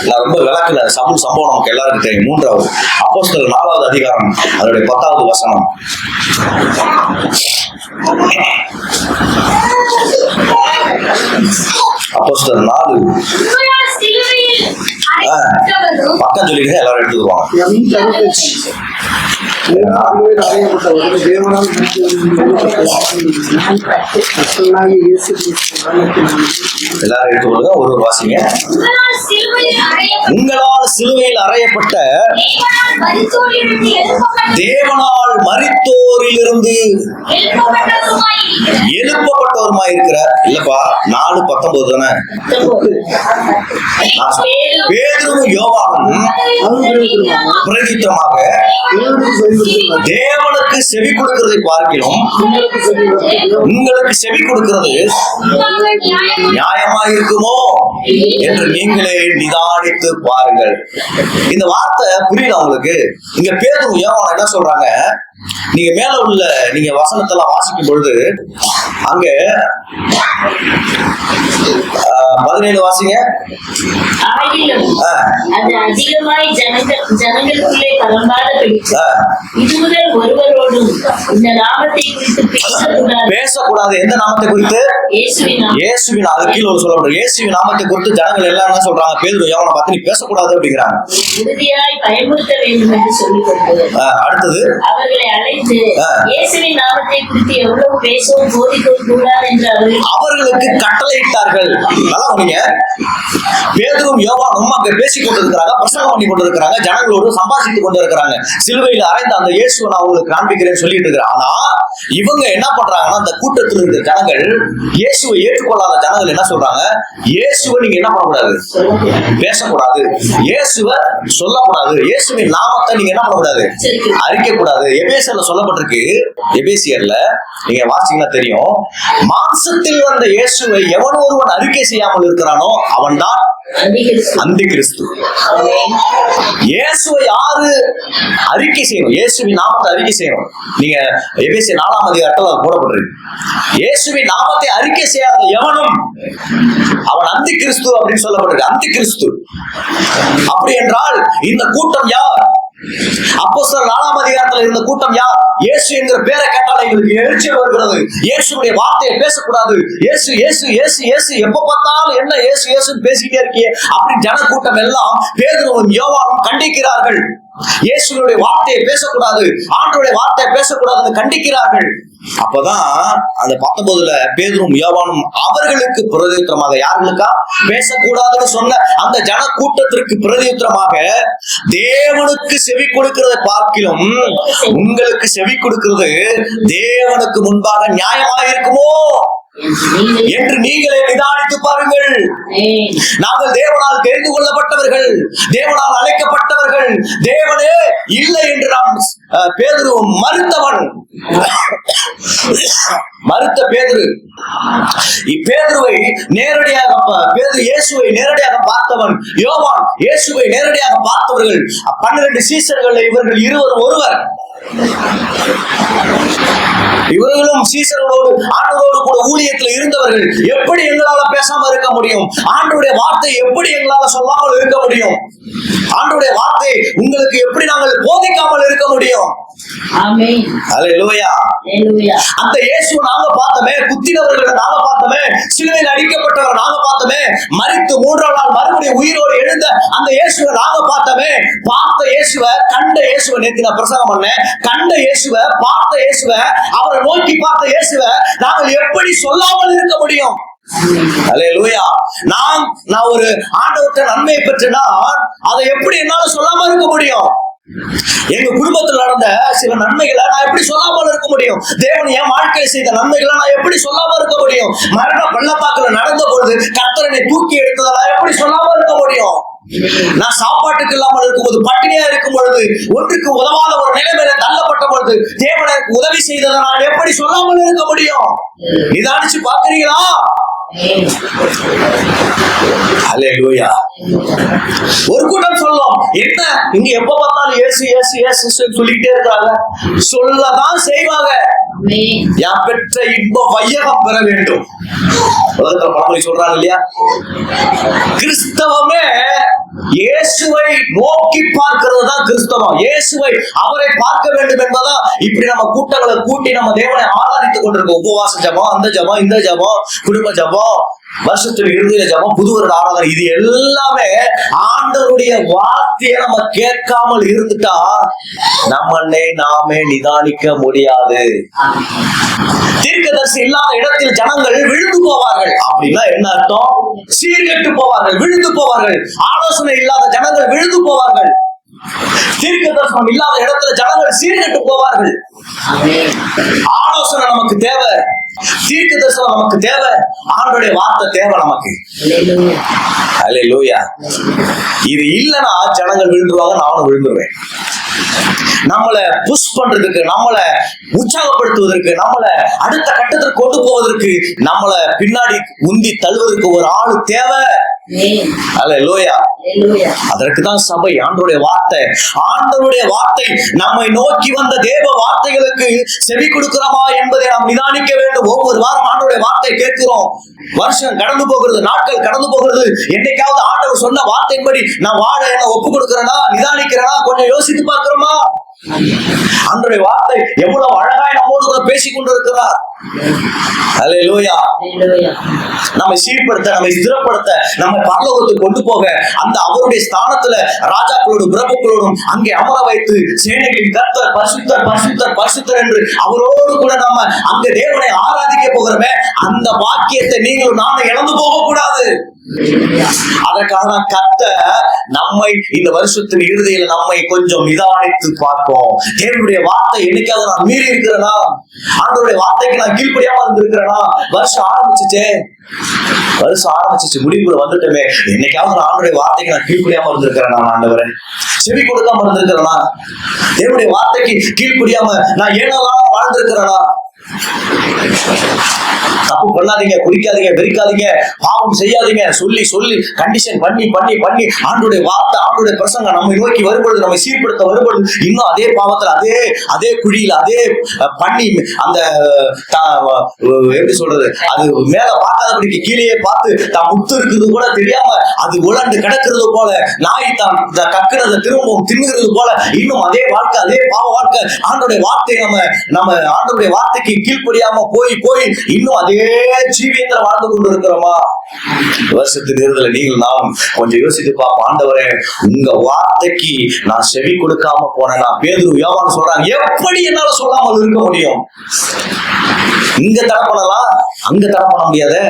நான் ரொம்ப விளக்குல சம்பவம் நமக்கு எல்லாருக்கும் தெரியும். மூன்றாவது, அப்போஸ்தலர் 4வது அதிகாரம் அதனுடைய 10வது வசனம். அப்போஸ்தலர் 4 10 பக்கம் சொல்லிட்டு எல்லாரும் எடுத்துக்குவாங்க. எல்லாரும் எடுத்துக்கொள்ளுங்க. ஒரு வாசிங்க. உங்களால் சிலுவையில் அறையப்பட்ட தேவனால் மரித்தோரிலிருந்து எழுப்பப்பட்டவருமாய் இருக்கிற, இல்லப்பா 4:19 தானே. பேதுருவும் யோவானும் பிரதித்தமாக தேவனுக்கு செவி கொடுக்கிறதை பார்க்கிறோம், உங்களுக்கு செவி கொடுக்கிறது நியாயமா இருக்குமோ என்று நீங்களே நிதானித்து பாருங்கள். இந்த வார்த்தை புரியல உங்களுக்கு? இங்க பேதுரு யோவான் என்ன சொல்றாங்க? நீங்க மேல உள்ள நீங்க வசனத்தெல்லாம் வாசிக்கும் பொழுது அங்க 17 வாசிங்க. அது அதிகமாய் ஜனங்களுக்குள்ளே பரம்பாதபடி இது முதல் ஒருவரோடும் இந்த நாமத்தை குறித்து பேசக்கூடாது. எந்த நாமத்தை குறித்து? இயேசுவின். அது கீழே சொல்லப்படுது. இயேசுவின் நாமத்தை குறித்து ஜனங்கள் எல்லாம் என்ன சொல்றாங்க? பேதுரு யோவானை பார்த்து நீ பேசக்கூடாது அப்படிங்கிறாங்க. உறுதியாய் பயமுறுத்த வேண்டும் என்று சொல்லிக் கொடுத்தது. அடுத்தது அவர்களை அழைத்து இயேசுவின் நாமத்தை குறித்து எவ்வளவு பேசவும் போதிக்கவும் கூடாது என்று அவர்களுக்கு கட்டளையிட்டார்கள். நல்லா நீங்க பேதுரும் யோவானும் அங்க பேசிக் கொண்டிருக்கிறாங்க, பிரசங்கம் பண்ணி கொண்டிருக்கிறாங்க, ஜனங்களோடு சம்பாதித்துக் கொண்டிருக்கிறாங்க. சிலுவையில் அறைந்த அந்த இயேசுவை நான் உங்களுக்கு காண்பிக்கிறேன்னு சொல்லிட்டு இருக்கிறேன். ஆனா இவங்க என்ன பண்றாங்கன்னா, அந்த கூட்டத்தில் இருக்கிற ஜனங்கள், இயேசுவை ஏற்றுக்கொள்ளாத ஜனங்கள் என்ன சொல்றாங்க? இயேசுவை நீங்க என்ன பண்ணக்கூடாது? பேசக்கூடாது. இயேசுவை சொல்லக்கூடாது. இயேசுவின் நாமத்தை நீங்க என்ன பண்ணக்கூடாது? அறிக்க கூடாது. எபேசியர்ல சொல்லப்பட்டிருக்கு. எபேசியர்ல நீங்க வாசிங்கன்னா தெரியும், மாம்சத்தில் வந்த இயேசுவை எவன் ஒருவன் அறிக்கை செய்யாமல் இருக்கிறானோ அவன் தான் அந்தி கிறிஸ்து. இயேசுவை யாரு அறிக்கை செய்யணும்? இயேசுவின் நாமத்தை அறிக்கை செய்யணும். நீங்க எபேசியர் 4ஆம் அதிகாரத்தில் போடப்பட்டிருக்கு. இயேசுவின் நாமத்தை அறிக்கை செய்யாத எவனும் அவன் அந்தி கிறிஸ்து அப்படின்னு சொல்லப்பட்டிருக்கு. அந்தி கிறிஸ்து. அப்படி என்றால் இந்த கூட்டம் யார்? அப்போஸ்தலர் 4ஆம் அதிகாரத்தில் இருந்த கூட்டம் யார்? இயேசு என்கிற பேரை கேட்டால் எங்களுக்கு எரிச்சல் வருகிறது. இயேசுடைய வார்த்தையை பேசக்கூடாது. இயேசு இயேசு இயேசு இயேசு, எப்ப பார்த்தாலும் என்ன இயேசு இயேசு பேசிட்டே இருக்கியே அப்படி ஜனக்கூட்டம் எல்லாம் பேதுருவும் யோவானும் கண்டிக்கிறார்கள். இயேசுடைய வார்த்தையை பேசக்கூடாது, ஆண்டவருடைய வார்த்தையை பேசக்கூடாதுன்னு கண்டிக்கிறார்கள். அப்பதான் அந்த 19ல பேதுரும் யோவானும் அவர்களுக்கு பிரதியுத்தரமாக, யாருக்கா பேசக்கூடாதுன்னு சொன்ன அந்த ஜன கூட்டத்திற்கு பிரதியுத்தரமாக, தேவனுக்கு செவி கொடுக்கிறதை பார்க்கிலும் உங்களுக்கு செவி கொடுக்கிறது தேவனுக்கு முன்பாக நியாயமாக இருக்குமோ என்று நீங்களே நிதானித்து பாருங்கள். நாங்கள் தேவனால் தெரிந்து கொள்ளப்பட்டவர்கள், தேவனால் அழைக்கப்பட்டவர்கள், தேவனே இல்லை என்று நாம் பேதுரு மறுத்தவன். மறுத்த பேதுரு பேதுருவை நேரடியாக இயேசுவை நேரடியாக பார்த்தவன் யோவான். இயேசுவை நேரடியாக பார்த்தவர்கள் 12 சீசர்கள். இவர்கள் இருவர் ஒருவர். இவர்களும் சீசர்களோடு ஆண்டவரோடு கூட ஊழியத்தில் இருந்தவர்கள். எப்படி எங்களால பேசாம இருக்க முடியும்? ஆண்டவருடைய வார்த்தை எப்படி எங்களால சொல்லாமல் இருக்க முடியும்? ஆண்டவருடைய வார்த்தை உங்களுக்கு எப்படி நாங்கள் போதிக்காமல் இருக்க முடியும்? ஆமென். அல்லேலூயா. அந்த இயேசுவை நாங்க பார்த்தோமே, குத்தினவர்களை நாங்க பார்த்தோமே, சிலுவையில் அடிக்கப்பட்டவர் நாங்க பார்த்தோமே, மரித்து 3ஆம் நாள் மறுபடியும் உயிரோடு எழுந்த அந்த இயேசுவை நாங்க பார்த்தோமே. பார்த்த இயேசுவை, கண்ட இயேசுவை, நேத்து நான் பிரசங்கம் பண்ணேன், கண்ட இயேசுவை, பார்த்த இயேசுவை, அவரை நோக்கி பார்த்த இயேசுவை நாங்கள் எப்படி சொல்லாமல் இருக்க முடியும்? அல்லேலூயா. நான் ஒரு ஆண்டவர்கிட்ட நன்மையை பெற்றேன்னா அதை எப்படி என்னால சொல்லாம இருக்க முடியும்? எங்க குடும்பத்தில் நடந்த சில நன்மைகளை நான் எப்படி சொல்லாமல் இருக்க முடியும்? தேவன் என் வாழ்க்கையில் செய்த நன்மைகளை நான் எப்படி சொல்லாம இருக்க முடியும்? மரண பள்ளத்தாக்குல நடந்த பொழுது கர்த்தரனை தூக்கி எடுத்ததை நான் எப்படி சொல்லாம இருக்க முடியும்? நான் சாப்பாட்டுக்கு இல்லாமல் இருக்கும்போது, பட்டினியா இருக்கும் பொழுது, ஒன்றுக்கு உதவாத ஒரு நிலைமையில தள்ளப்பட்ட பொழுது தேவன் எனக்கு உதவி செய்ததை நான் எப்படி சொல்லாமல் இருக்க முடியும்? நிதானிச்சு பாக்குறீங்களா? அல்லேலூயா. ஒரு கூட்டம் சொல்லும், என்ன இங்க எப்ப பார்த்தாலும் இயேசு இயேசு இயேசு சொல்லிக்கிட்டே இருக்காங்க. சொல்லதான் செய்வாங்க. யார் பெற்ற இன்ப வையகம் பெற வேண்டும். உலகத்துல பழமொழி சொல்றாங்க இல்லையா? கிறிஸ்தவமே இயேசுவை நோக்கி பார்க்கிறது தான் கிறிஸ்தவம். இயேசுவை, அவரை பார்க்க வேண்டும் என்பதா இப்படி நம்ம கூட்டங்களை கூட்டி நம்ம தேவனை ஆராதித்துக் கொண்டிருக்கோம். உபவாச ஜபம், அந்த ஜபம், இந்த ஜபம், குடும்ப ஜபம், வருஷத்துல இறுதியில ஜெபம், புது வருட ஆராதனை, இது எல்லாமே ஆண்டவருடைய வார்த்தையை நம்ம கேட்காமல் இருந்துட்டா நம்மளே நாமே நிதானிக்க முடியாது. தீர்க்கதரிசி இல்லாத இடத்தில் ஜனங்கள் விழுந்து போவார்கள். அப்படின்னா என்ன அர்த்தம்? சீர்கெட்டு போவார்கள், விழுந்து போவார்கள். ஆலோசனை இல்லாத ஜனங்கள் விழுந்து போவார்கள். தீர்க்க தரிசனம் இல்லாத இடத்துல ஜனங்கள் சீர்கெட்டு போவார்கள். ஆலோசனை நமக்கு தேவை, தீர்க்க தரிசனம் நமக்கு தேவை, ஆண்டவருடைய வார்த்தை தேவை நமக்கு. அல்லேலூயா. இது இல்லைன்னா ஜனங்கள் விழுந்துருவாங்க, நானும் விழுந்துருவேன். நம்மளை புஷ் பண்றதுக்கு, நம்மளை உற்சாகப்படுத்துவதற்கு, நம்மளை அடுத்த கட்டத்திற்கு கொண்டு போவதற்கு, நம்மளை பின்னாடி உந்தி தள்ளுவதற்கு ஒரு ஆளு தேவை. அல்லேலூயா. அதற்குதான் சபை, ஆண்டவருடைய வார்த்தை. ஆண்டவருடைய வார்த்தை நம்மை நோக்கி வந்த தேவ வார்த்தைகளுக்கு செவி கொடுக்கிறோமா என்பதை நாம் நிதானிக்க வேண்டும். ஒவ்வொரு வாரம் ஆண்டவருடைய வார்த்தை கேட்கிறோம். வருஷம் கடந்து போகிறது, நாட்கள் கடந்து போகிறது. என்னைக்காவது ஆண்டவர் சொன்ன வார்த்தையின்படி நான் வாழ என்ன ஒப்பு கொடுக்கிறேனா, நிதானிக்கிறேனா, கொஞ்சம் யோசித்து பார்க்கிறோமா? ஆண்டவருடைய வார்த்தை எவ்வளவு அழகாய் நம்மோடு பேசிக் கொண்டிருக்கிறார். அல்லேலூயா. நம்மை சீர்படுத்த, நம்மை ஸ்திரப்படுத்த, நம்மை பரலோகத்துக்கு கொண்டு போக, அந்த அவருடைய ஸ்தானத்துல ராஜாக்களோடும் பிரபுக்களோடும் அங்கே அமர வைத்து, சேனைகளின் கர்த்தர் பரிசுத்தர் பரிசுத்தர் பரிசுத்தர் என்று அவரோடு கூட நம்ம அங்க தேவனை ஆராதிக்க போகிறோமே, அந்த வாக்கியத்தை நீங்களும் நானும் இழந்து போக கூடாது. அதற்காக கர்த்தர் நம்மை இந்த வருஷத்தின் இறுதியில் நம்மை கொஞ்சம் நிதானித்து பார்ப்போம். தேவனுடைய வார்த்தை என்னைக்காவது நான் மீறி இருக்கிறேனா? ஆண்டவருடைய வார்த்தைக்கு நான் கீழ்ப்படியாம இருந்திருக்கிறேனா? வருஷம் ஆரம்பிச்சிச்சு, முடிவுக்குள்ள வந்துட்டோமே, என்னைக்காவது நான் ஆண்டவருடைய வார்த்தைக்கு நான் கீழ்ப்படியாம இருந்திருக்கிறேனா? ஆண்டவரே, செவி கொடுக்காம இருந்திருக்கிறேனா? தேவனுடைய வார்த்தைக்கு கீழ்ப்படியாம நான் ஏனெல்லாம் வாழ்ந்திருக்கிறேனா? தப்பு பண்ணாதீங்க, குடிக்காதீங்க, வெறிக்காதீங்க, பாவம் செய்யாதீங்க சொல்லி சொல்லி கண்டிஷன் பண்ணி பண்ணி பண்ணி ஆண்டவருடைய வார்த்தை, ஆண்டவருடைய பிரசங்கம் நம்மை நோக்கி வரும்பொழுது, நம்மை சீர்படுத்த வரும்பொழுது, இன்னும் அதே பாவத்துல, அதே குழியில, அதே பண்ணி, அந்த எப்படி சொல்றது, அது மேல பார்க்காதபடிக்கு கீழே பார்த்து தான் முத்து இருக்குது கூட தெரியாம அது உலண்டு கிடக்கிறது போல, நாய் தான் கக்குறத திரும்பவும் தின்னுகிறது போல, இன்னும் அதே வாழ்க்கை, அதே பாவ வாழ்க்கை. ஆண்டவருடைய வார்த்தை நம்ம ஆண்டவருடைய வார்த்தைக்கு கீழ்ப்படியாம போய் இன்னும் அதே ஜீவியத்துல வாழ்ந்து கொண்டு இருக்கிறோமா? வருஷத்துக்கு இறுதியில நீங்கள் நானும் கொஞ்சம் யோசித்து பார்ப்போம். ஆண்டவரே, உங்க வார்த்தைக்கு நான் செவி கொடுக்காம போனேன்னா, பேதுரு யோவான் சொல்றாங்க, எப்படி என்னால சொல்லாமல் இருக்க முடியும்? இங்க தடை பண்ணலாம், அங்க தடை பண்ண முடியாது.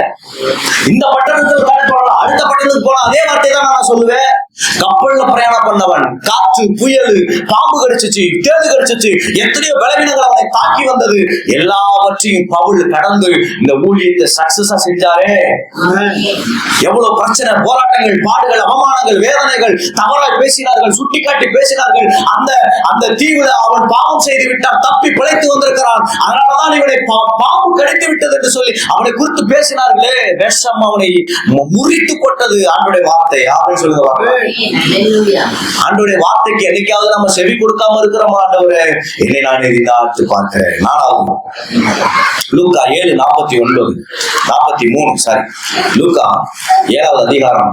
இந்த பட்டணத்துக்கு தடை பண்ணலாம், அடுத்த பட்டணத்துக்கு போனா அதே வார்த்தை தான் நான் சொல்லுவேன். கப்பல்ல பிரயாணம் பண்ணவன், காற்று, புயல், பாம்பு கடிச்சிச்சு, தேடு கடிச்சிச்சு, எத்தனையோ பலவீனங்கள் அவனை தாக்கி வந்தது, எல்லாவற்றையும் பவுல் கடந்து இந்த ஊழியத்தை சக்சஸா செஞ்சாரே. எவ்வளவு பிரச்சனை, போராட்டங்கள், பாடுகள், அவமானங்கள், வேதனைகள், தவறாய் பேசினார்கள், சுட்டிக்காட்டி பேசினார்கள். அந்த தீவுல அவன் பாவம் செய்து விட்டான், தப்பி பிழைத்து வந்திருக்கிறான், அதனாலதான் இவனை பாம்பு கடித்து விட்டது என்று சொல்லி அவனை குறித்து பேசினார்களே. விஷம் அவனை முறித்து கொட்டது. ஆண்டவருடைய வார்த்தை அப்படின்னு சொல்லுவாங்க. ஆண்டவருடைய வார்த்தைக்கு என்னைக்காவது நம்ம செவி கொடுக்காம இருக்கிறோமா? ஆண்டவரே, என்னை நான் நிதானித்து பார்க்கிறேன். 4வது லூக்கா 7:49-43 சாரி, லூக்கா 7வது அதிகாரம்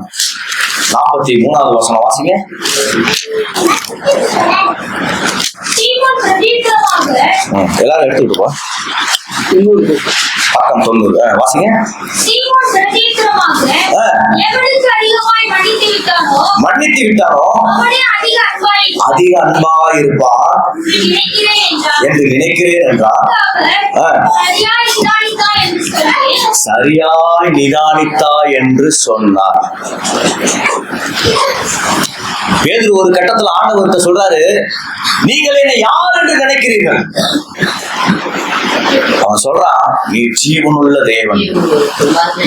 43வது வசனம் வாசிங்க. எல்லாரும் எடுத்துக்கிட்டு பக்கம் 90 வாசிங்க. மன்னித்து விட்டானோ அதிக அன்பா இருப்பார் என்று நினைக்கிறேன் என்றார். சரியாய் நிதானித்தா என்று சொன்னார். பேதுரு ஒரு கட்டத்துல ஆண்டவர்கிட்ட சொல்றாரு, நீங்கள் என்னை யார் என்று நினைக்கிறீர்கள்? அவன் சொல்றான், நீ ஜீவனுள்ள தேவன்.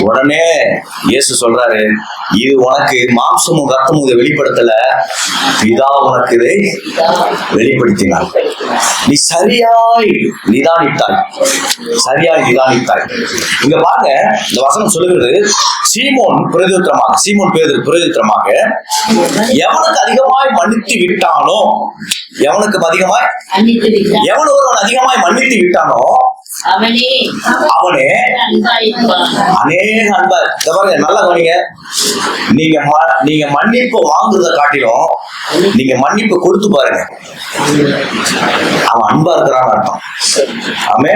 உடனே இயேசு சொல்றாரு, இது உனக்கு மாம்சமும் ரத்தமும் இதை வெளிப்படுத்தல, பிதா உனக்கு இதை வெளிப்படுத்தினார். நீ சரியாய் நிதானித்தாய். இங்க பாருங்க, இந்த வசனம் சொல்லுகிறது, சீமோன் பேதுரு பிரதியுத்தரமாக, எவனுக்கு அதிகமாய் மன்னித்து விட்டானோ, எவன் ஒருவன் அதிகமாய் மன்னித்து விட்டானோ அவனே அவனே அன்பாயிருப்பான். அநேக அன்பா. இத பாருங்க, நல்லா கவனிங்க. நீங்க மன்னிப்பு வாங்குறத காட்டிலும் நீங்க மன்னிப்பு கொடுத்து பாருங்க, அவன் அன்பா இருக்கிறான்னு அர்த்தம். ஆமே,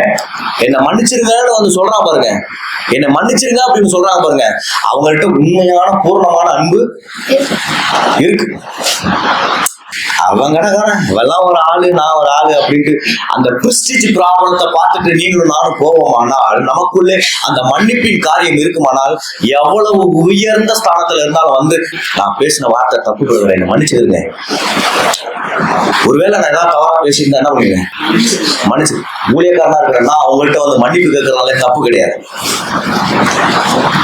என்ன மன்னிச்சிருங்கன்னு வந்து சொல்றான் பாருங்க, என்ன மன்னிச்சிருங்க அப்படின்னு சொல்றாங்க பாருங்க, அவங்கள்ட்ட உண்மையான பூர்ணமான அன்பு இருக்கு. அவங்க இவெல்லாம் ஒரு ஆளு, நான் ஒரு ஆளு அப்படின்ட்டு அந்த பிரிஸ்டிஜ் ப்ராப்ளத்தை பார்த்துட்டு நீங்களும் நானும் போவோமானால், நமக்குள்ளே அந்த மன்னிப்பின் காரியம் இருக்குமானால், எவ்வளவு உயர்ந்த ஸ்தானத்துல இருந்தாலும் வந்து நான் பேசின வார்த்தை தப்பு கிடையாது, என்ன மன்னிச்சிருங்க. ஒருவேளை நான் ஏதாவது தவறா பேசியிருந்தா என்ன பண்ணுவேன், மன்னிச்சு. ஊழியக்காரனா இருக்கிறேன்னா அவங்கள்ட்ட வந்து மன்னிப்பு கேட்கறதுனால தப்பு கிடையாது.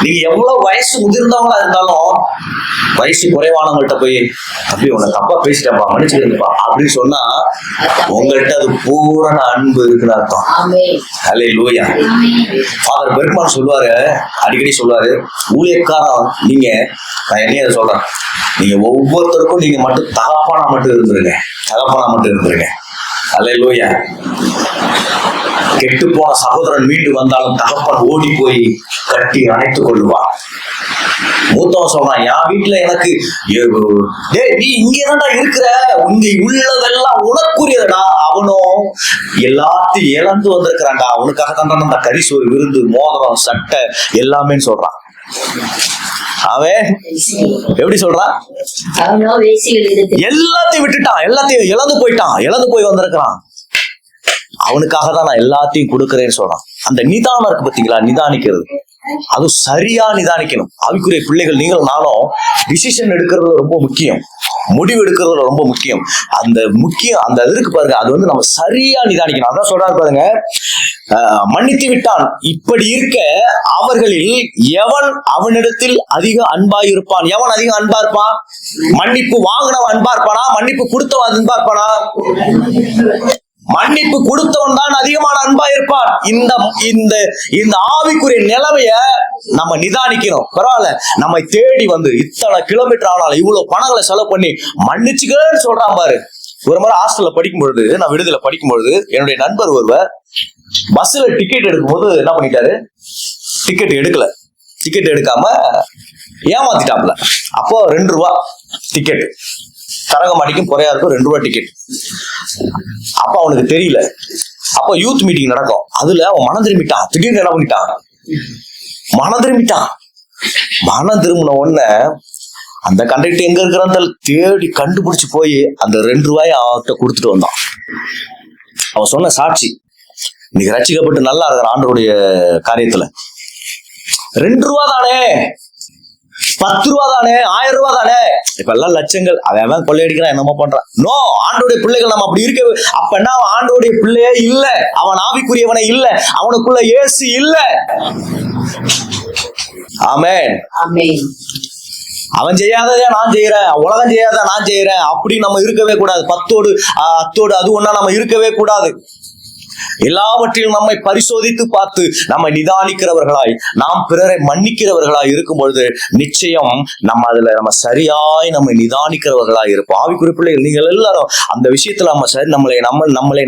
நீங்க எவ்வளவு வயசு முதிர்ந்தவங்களா இருந்தாலும் வயசு குறைவானவங்கள்ட்ட போய் அப்படி உன்னை தப்பா பேசிட்டப்பா மன்னிச்சுருப்பா அப்படின்னு சொன்னா உங்கள்கிட்ட அது பூரண அன்பு இருக்குன்னு அர்த்தம். அல்லேலூயா. ஃபாதர் பெர்க்மன் சொல்லுவாரு, அடிக்கடி சொல்லுவாரு, ஊழியக்காரன் நீங்க, நான் என்னைய சொல்றேன், நீங்க ஒவ்வொருத்தருக்கும் நீங்க மட்டும் தகப்பனா மட்டும் இருந்துருங்க, தகப்பனா மட்டும் இருந்துருங்க. அல்லேலூயா. கெட்டு போன சகோதரன் மீண்டு வந்தாலும் தகப்பன் ஓடி போய் கட்டி அணைத்துக் கொள்ளுவான். மூத்தவன் சொல்றான், என் வீட்டுல எனக்கு நீ இங்கதான்டா இருக்கிற, இங்க உள்ளதெல்லாம் உனக்குரியதடா. அவனும் எல்லாத்தையும் இழந்து வந்திருக்கிறான்டா, அவனுக்காக தான் அந்த கரிசோறு, விருந்து, மோதிரம், சட்டை எல்லாமே சொல்றான். அவன் எப்படி சொல்றான், எல்லாத்தையும் விட்டுட்டான், எல்லாத்தையும் இழந்து போயிட்டான், இழந்து போய் வந்திருக்கிறான். அவனுக்காக தான் நான் எல்லாத்தையும் கொடுக்கிறேன்னு சொல்றான். அந்த நிதானம் இருக்கு பாத்தீங்களா, நிதானிக்கிறது, அது சரியா நிதானிக்கணும். ஆவிக்குரிய பிள்ளைகள் நீங்களும் நானும் டிசிஷன் எடுக்கிறதுல ரொம்ப முக்கியம், முடிவு எடுக்கிறதுல ரொம்ப முக்கியம். அந்த இருக்கு பாருங்க, அது வந்து நம்ம சரியா நிதானிக்கணும். அதான் சொல்றாரு பாருங்க, மன்னித்து விட்டான். இப்படி இருக்க அவர்களில் எவன் அவனிடத்தில் அதிக அன்பாய் இருப்பான்? எவன் அதிக அன்பா இருப்பான்? மன்னிப்பு வாங்கினவன் அன்பா இருப்பானா? மன்னிப்பு கொடுத்தவன் அன்பா இருப்பானா? மன்னிப்பு கொடுத்தவன் தான் அதிகமான அன்பா இருப்பான். இந்த ஆவிக்குரிய நிலைமைய நம்ம நிதானிக்கணும். பரவாயில்ல, நம்மை தேடி வந்து இத்தனை கிலோமீட்டர் ஆனாலும் இவ்வளவு பணங்களை செலவு பண்ணி மன்னிச்சுக்கன்னு சொல்றான் பாரு. ஒரு முறை ஹாஸ்டல்ல படிக்கும் பொழுது, நான் விடுதலை படிக்கும் பொழுது, என்னுடைய நண்பர் ஒருவர் பஸ்ல டிக்கெட் எடுக்கும் போது என்ன பண்ணிட்டாரு, டிக்கெட் எடுக்காம ஏமாத்திட்டாப்ல. அப்போ 2 ரூபா டிக்கெட், தரங்கம்பாடிக்கும் பொறையாருக்கும் 2 ரூபா டிக்கெட். அப்ப அவனுக்கு தெரியல. அப்ப யூத் மீட்டிங் நடக்கும், அதுல அவன் மனம் திரும்பிட்டான். திடீர்னு என்ன பண்ணிட்டான், மனம் திரும்பின உடனே அந்த கண்டக்டர் எங்க இருக்கிறான்னு தேடி கண்டுபிடிச்சு போய் அந்த 2 ரூபாயை அவன்கிட்ட கொடுத்துட்டு வந்தான். அவன் சொன்ன சாட்சி, இன்னைக்கு ரட்சிக்கப்பட்டு நல்லா இருக்கிற ஆண்டவருடைய காரியத்துல. 2 ரூபா தானே, 10 ரூபா தானே, 1000 ரூபா தானே, இப்ப எல்லாம் லட்சங்கள். அவன் கொள்ளையடிக்கிறான், என்னமோ பண்றான். நோ, ஆண்டோடைய பிள்ளைகள் நம்ம அப்படி இருக்க. அப்பன்னா அவன் ஆண்டோடைய பிள்ளையே இல்ல, அவன் ஆவிக்குரியவனே இல்ல, அவனுக்குள்ள இயேசு இல்ல. ஆமென். அவன் செய்யாததே நான் செய்யறேன், உலகம் செய்யாத நான் செய்யறேன் அப்படி நம்ம இருக்கவே கூடாது. அத்தோடு அது ஒண்ணா நம்ம இருக்கவே கூடாது. எல்லாவற்றையும் நம்மை பரிசோதித்து பார்த்து நம்மை நிதானிக்கிறவர்களாய், நாம் பிறரை மன்னிக்கிறவர்களாய் இருக்கும் பொழுது நிச்சயம் நம்ம சரியாய் நம்மை நிதானிக்கிறவர்களாய் இருப்போம். ஆவிக்குரிய பிள்ளைகள் நீங்கள் எல்லாரும் அந்த விஷயத்துல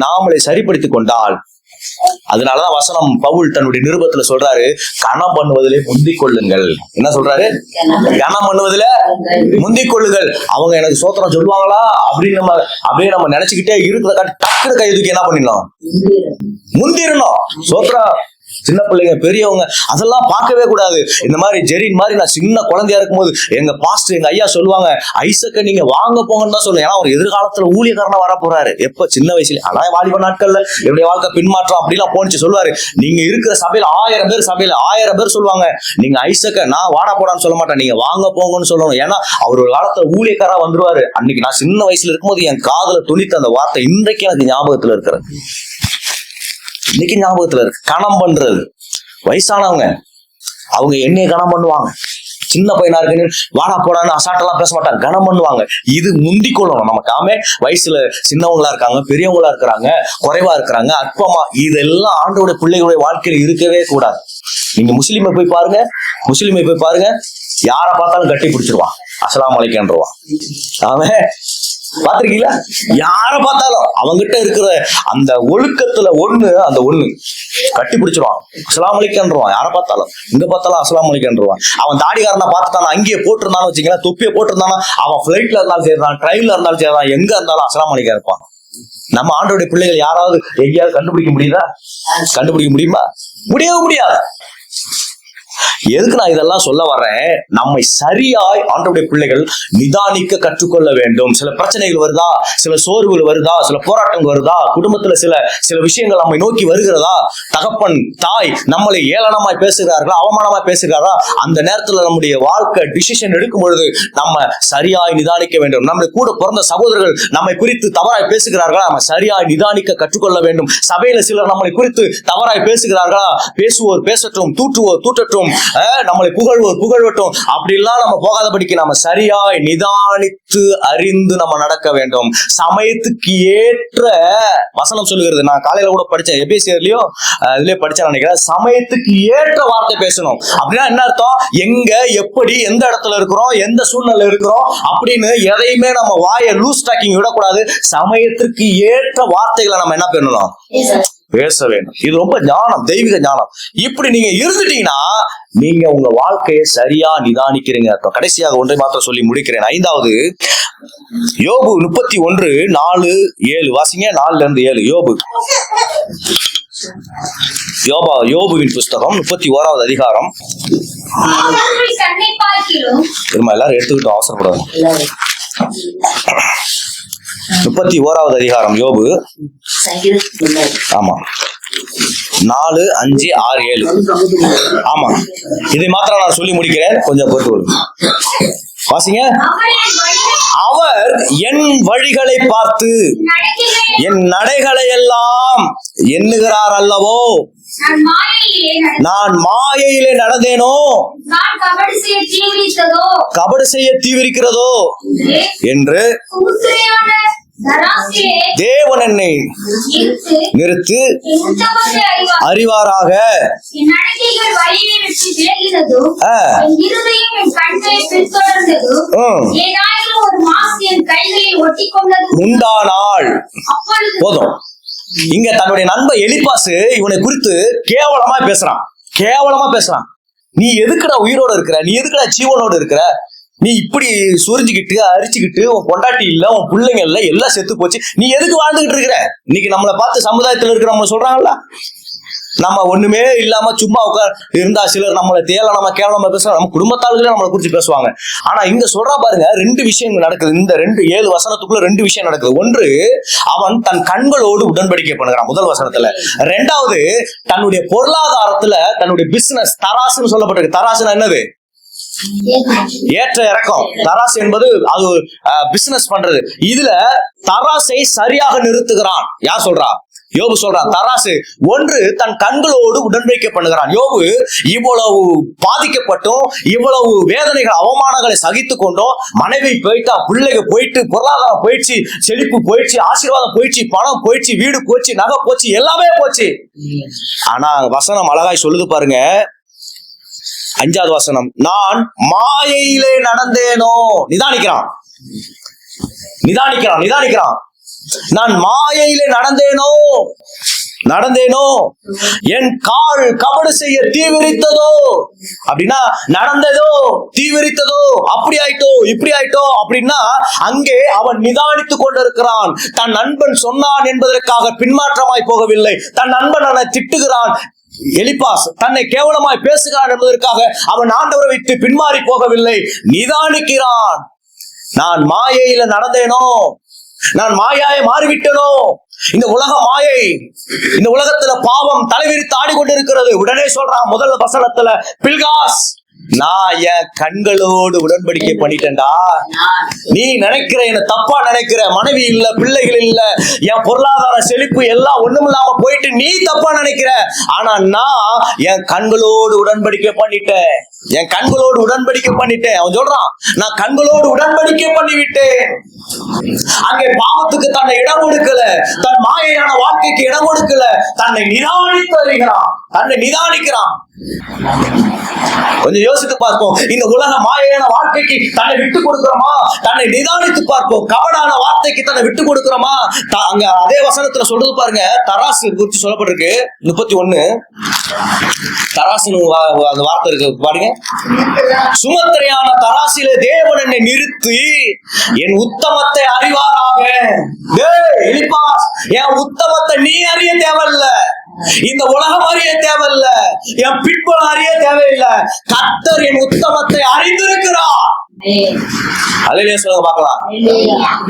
நாமளை சரிப்படுத்திக் கொண்டால், அதனாலதான் வசனம் பவுல் தன்னுடைய நிருபத்துல சொல்றாரு, கனம் பண்ணுவதிலே முந்திக் கொள்ளுங்கள். என்ன சொல்றாரு, கனம் பண்ணுவதில முந்திக் கொள்ளுங்கள். அவங்க எனக்கு சோத்திரம் சொல்லுவாங்களா அப்படின்னு நம்ம நினைச்சுக்கிட்டே இருக்கிற காட்டி டக்குனு கைதுக்கு என்ன பண்ணிடணும், முந்திரணும். சோத்திரம் சின்ன பிள்ளைங்க பெரியவங்க அதெல்லாம் பார்க்கவே கூடாது. இந்த மாதிரி ஜெரின் மாதிரி நான் சின்ன குழந்தையா இருக்கும்போது எங்க பாஸ்டர், எங்க ஐயா சொல்லுவாங்க, ஐசக்க நீங்க வாங்க போங்கன்னு தான் சொல்லுவேன். ஏன்னா அவர் எதிர்காலத்துல ஊழியக்காரனா வர போறாரு. எப்ப சின்ன வயசுல, ஆனா வாலிப நாட்கள்ல என்னுடைய வாழ்க்கை பின்மாற்றம் அப்படிலாம் போனிச்சு சொல்லுவாரு. நீங்க இருக்கிற சபையில 1000 பேர் சொல்லுவாங்க, நீங்க ஐசக்க நான் வாடா போடான்னு சொல்ல மாட்டேன், நீங்க வாங்க போங்கன்னு சொல்லணும். ஏன்னா அவர் ஒரு காலத்துல ஊழியக்காரா வந்துருவாரு. அன்னைக்கு நான் சின்ன வயசுல இருக்கும்போது என் காதுல துணித்த அந்த வார்த்தை இன்றைக்கு எனக்கு ஞாபகத்துல இருக்கிறது. இன்னைக்கு ஞாபகத்துல இருக்கு. கணம் பண்றது, வயசானவங்க அவங்க என்னைய கணம் பண்ணுவாங்க. சின்ன பையனா இருக்குன்னு வாடா போடான்னு அசாட்டெல்லாம் பேச மாட்டாங்க, கணம் பண்ணுவாங்க. இது முந்தி கொள்ளணும். நமக்காம வயசுல சின்னவங்களா இருக்காங்க, பெரியவங்களா இருக்கிறாங்க, குறைவா இருக்கிறாங்க, அற்பமா, இதெல்லாம் ஆண்டோட பிள்ளைகளுடைய வாழ்க்கையில இருக்கவே கூடாது. நீங்க முஸ்லீமை போய் பாருங்க, யாரை பார்த்தாலும் கட்டி பிடிச்சிருவான், அஸ்ஸலாமு அலைக்கும்ன்றவான். அவன் பாத்திருக்கீங்களா? யார பார்த்தாலும் அவங்கிட்ட இருக்கிற அந்த ஒழுக்கத்துல அந்த ஒண்ணு கட்டி பிடிச்சிருவான். அஸ்ஸலாமு அலைக்கும்ன்றான். யார பார்த்தாலும் இங்க பார்த்தாலும் அஸ்ஸலாமு அலைக்கும்ன்றான். அவன் தாடிகாரனை பார்த்துட்டான், அங்கேயே போட்டிருந்தான்னு வச்சுக்கலாம், தொப்பியை போட்டிருந்தானா, அவன் பிளைட்ல இருந்தாலும் சரிதான், ட்ரெயின்ல இருந்தாலும் சரிதான், எங்க இருந்தாலும் அஸ்ஸலாமு அலைக்கும் இருப்பான். நம்ம ஆண்டோடைய பிள்ளைகள் யாராவது எங்கேயாவது கண்டுபிடிக்க முடியுதா? கண்டுபிடிக்க முடியுமா? முடியவே முடியாது. எதுக்கு நான் இதெல்லாம் சொல்ல வர்றேன்? நம்மை சரியாய் ஆண்டவருடைய பிள்ளைகள் நிதானிக்க கற்றுக்கொள்ள வேண்டும். சில பிரச்சனைகள் வருதா, சில சோர்வுகள் வருதா, சில போராட்டங்கள் வருதா, குடும்பத்துல சில விஷயங்கள் நம்மை நோக்கி வருகிறதா, தகப்பன் தாய் நம்மளை ஏளனமாய் பேசுகிறார்களா, அவமானமாய் பேசுகிறாரா, அந்த நேரத்துல நம்முடைய வாழ்க்கை டிசிஷன் எடுக்கும் பொழுது நம்ம சரியாய் நிதானிக்க வேண்டும். நம்முடைய கூட பிறந்த சகோதரர்கள் நம்மை குறித்து தவறாய் பேசுகிறார்களா, நம்ம சரியாய் நிதானிக்க கற்றுக்கொள்ள வேண்டும். சபையில சிலர் நம்மளை குறித்து தவறாய் பேசுகிறார்களா, பேசுவோர் பேசட்டும், தூற்றுவோர் தூற்றட்டும், நம்மளை புகழ்வோர் புகழட்டும், அப்படிலாம் நம்ம போகாதபடிக்கு நம்ம சரியாய் நிதானித்து அறிந்து நம்ம நடக்க வேண்டும். சமயத்துக்கு ஏற்ற வசனம் சொல்லுகிறது. நான் காலையில கூட படிச்சேன், எபேசியர்லயோ இதுலயே படிச்சேன் நினைக்கிறேன். சமயத்துக்கு ஏற்ற வார்த்தை பேசணும். அப்படின்னா என்ன அர்த்தம்? எங்க எப்படி எந்த இடத்துல இருக்கிறோம், எந்த சூழ்நிலை இருக்கிறோம் அப்படின்னு எதையுமே நம்ம வாயை லூஸ் டாக்கிங் விடக்கூடாது. சமயத்திற்கு ஏற்ற வார்த்தைகளை நம்ம என்ன பண்ணணும்? பேச வேண்டும். இது ரொம்ப ஞானம், தெய்வீக ஞானம். இப்படி நீங்க இருந்துட்டீங்கன்னா நீங்க உங்க வாழ்க்கையை சரியா நிதானிக்கிறீங்க. கடைசியாக ஒன்றை மாத்திரம் சொல்லி முடிக்கிறேன். 5வது யோபு 31:4-7 வாசிங்க. 4-7 யோபுவின் புஸ்தகம் 31வது அதிகாரம். திரும்ப எல்லாரும் எடுத்துக்கிட்டோம், அவசரப்படாது. 31வது அதிகாரம் யோபு. ஆமா, 4, 5, 6, 7. ஆமா, இதை மாத்திரம் நான் சொல்லி முடிக்கிறேன், கொஞ்சம் பொறுத்து வாசிங்க. அவர் என் வழிகளை பார்த்து என் நடைகளை எல்லாம் எண்ணுகிறார் அல்லவோ. நான் மாயையிலே நடந்தேனோ, கபடு செய்ய தீவிரிக்கிறதோ என்று தேவன் என்னை நிறுத்து அறிவாராக. உண்டானாள். போதும். இங்க தன்னுடைய நண்பன் எலிப்பாசு இவனை குறித்து கேவலமா பேசுறான். நீ எதுக்குடா உயிரோட இருக்கிற, நீ எதுக்குடா ஜீவனோட இருக்கிற, நீ இப்படி சுரிஞ்சுக்கிட்டு அரிச்சுக்கிட்டு உன் பொண்டாட்டி இல்ல, உன் பிள்ளைங்க இல்ல, எல்லாம் செத்து போச்சு, நீ எதுக்கு வாழ்ந்துகிட்டு இருக்கிற? இன்னைக்கு நம்மளை பார்த்து சமுதாயத்துல இருக்கிறவங்க சொல்றாங்கல்ல, நம்ம ஒண்ணுமே இல்லாம சும்மா உட்கார் இருந்தா சிலர் நம்மளை கேவலமா பேசுவாங்க, நம்ம குடும்பத்தாளர்களே நம்மளை குறிச்சு பேசுவாங்க. ஆனா இங்க சொல்றா பாருங்க, 2 விஷயங்கள் நடக்குது. இந்த 7 வசனத்துக்குள்ள 2 விஷயம் நடக்குது. ஒன்று, அவன் தன் கண்களோடு உடன்படிக்கை பண்ணுகிறான் முதல் வசனத்துல. 2வது, தன்னுடைய பொருளாதாரத்துல தன்னுடைய பிசினஸ் தராசுன்னு சொல்லப்பட்டிருக்கு. தராசுனா என்னது? ஏற்ற இறக்கம். தராசு என்பது அது பிசினஸ் பண்றது. இதுல தராசை சரியாக நிறுத்துகிறான். யார் சொல்றா? யோபு சொல்றான். தராசு ஒன்று, தன் கண்களோடு உடன்படிக்கை பண்ணுகிறான். யோபு இவ்வளவு பாதிக்கப்பட்டும், இவ்வளவு வேதனைகள் அவமானங்களை சகித்து கொண்டும், மனைவி போயிட்டா, பிள்ளைங்க போயிட்டு, பொருளாதாரம் போயிடுச்சு, செழிப்பு போயிடுச்சு, ஆசீர்வாதம் போயிடுச்சு, பணம் போயிடுச்சு, வீடு போச்சு, நகை போச்சு, எல்லாமே போச்சு. ஆனா வசனம் அழகாய் சொல்லுது பாருங்க. 5வது வசனம், நான் மாயையிலே நடந்தேனோ. நிதானிக்கிறான். நான் மாயையிலே நடந்தேனோ, என் கால் கபடு செய்ய தீவிரித்ததோ. அப்படின்னா நடந்ததோ, தீவிரித்ததோ, அப்படி ஆயிட்டோ, இப்படி ஆயிட்டோ அப்படின்னா அங்கே அவன் நிதானித்துக் கொண்டிருக்கிறான். தன் நண்பன் சொன்னான் என்பதற்காக பின்மாற்றமாய் போகவில்லை. தன் நண்பன் அவனை திட்டுகிறான், எலிப்பாஸ் தன்னை கேவலமாய் பேசுகிறான் என்பதற்காக அவன் ஆண்டவரை விட்டு பின்மாறி போகவில்லை. நிதானிக்கிறான். நான் மாயையில நடந்தேனோ, நான் மாயாயை மாறிவிட்டனோ, இந்த உலக மாயை, இந்த உலகத்துல பாவம் தலைவிரித்து ஆடிக்கொண்டிருக்கிறது. உடனே சொல்றான் முதல் வசனத்துல, பில்காஸ், நான் என் கண்களோடு உடன்படிக்கை பண்ணிட்டேன்டா. நீ நினைக்கிற, என்ன தப்பா நினைக்கிற, மனைவி இல்ல, பிள்ளைகள் இல்ல, என் பொருளாதார செழிப்பு எல்லாம் ஒண்ணுமில்லாம போயிட்டு நீ தப்பா நினைக்கிற. ஆனா நான் என் கண்களோடு உடன்படிக்கை பண்ணிட்டேன். அவன் சொல்றான், நான் கண்களோடு உடன்படிக்கை பண்ணிவிட்டேன். அங்கே பாவத்துக்கு தன்னை இடம் கொடுக்கல, தன் மாயையான வாழ்க்கைக்கு இடம் கொடுக்கல, தன்னை நிதானிக்கிறான். கொஞ்சம் யோசித்து பார்ப்போம். இந்த உலக மாயையான வாழ்க்கைக்கு தன்னை விட்டு கொடுக்கிறோமா? தன்னை நிதானித்து பார்ப்போம். கபடான வார்த்தைக்கு தன்னை விட்டு கொடுக்கிறோமா? அங்க அதே வசனத்துல சொல்றது பாருங்க, தராசு குறித்து சொல்லப்பட்டிருக்கு 31. தராசுன்னு அந்த வார்த்தை இருக்கு பாருங்க. சுமத்திரையான தராசிலே தேவன் என்னை நிறுத்தி என் உத்தமத்தை அறிவாராக. என் உத்தமத்தை நீ அறிய தேவையில்ல, இந்த உலகம் அறிய தேவையில்ல, என் பிற்போல் அறிய தேவையில்லை. கர்த்தர் என் உத்தமத்தை அறிந்திருக்கிறார். அல்லேலூயா சொல்லுங்க பார்க்கலாம்.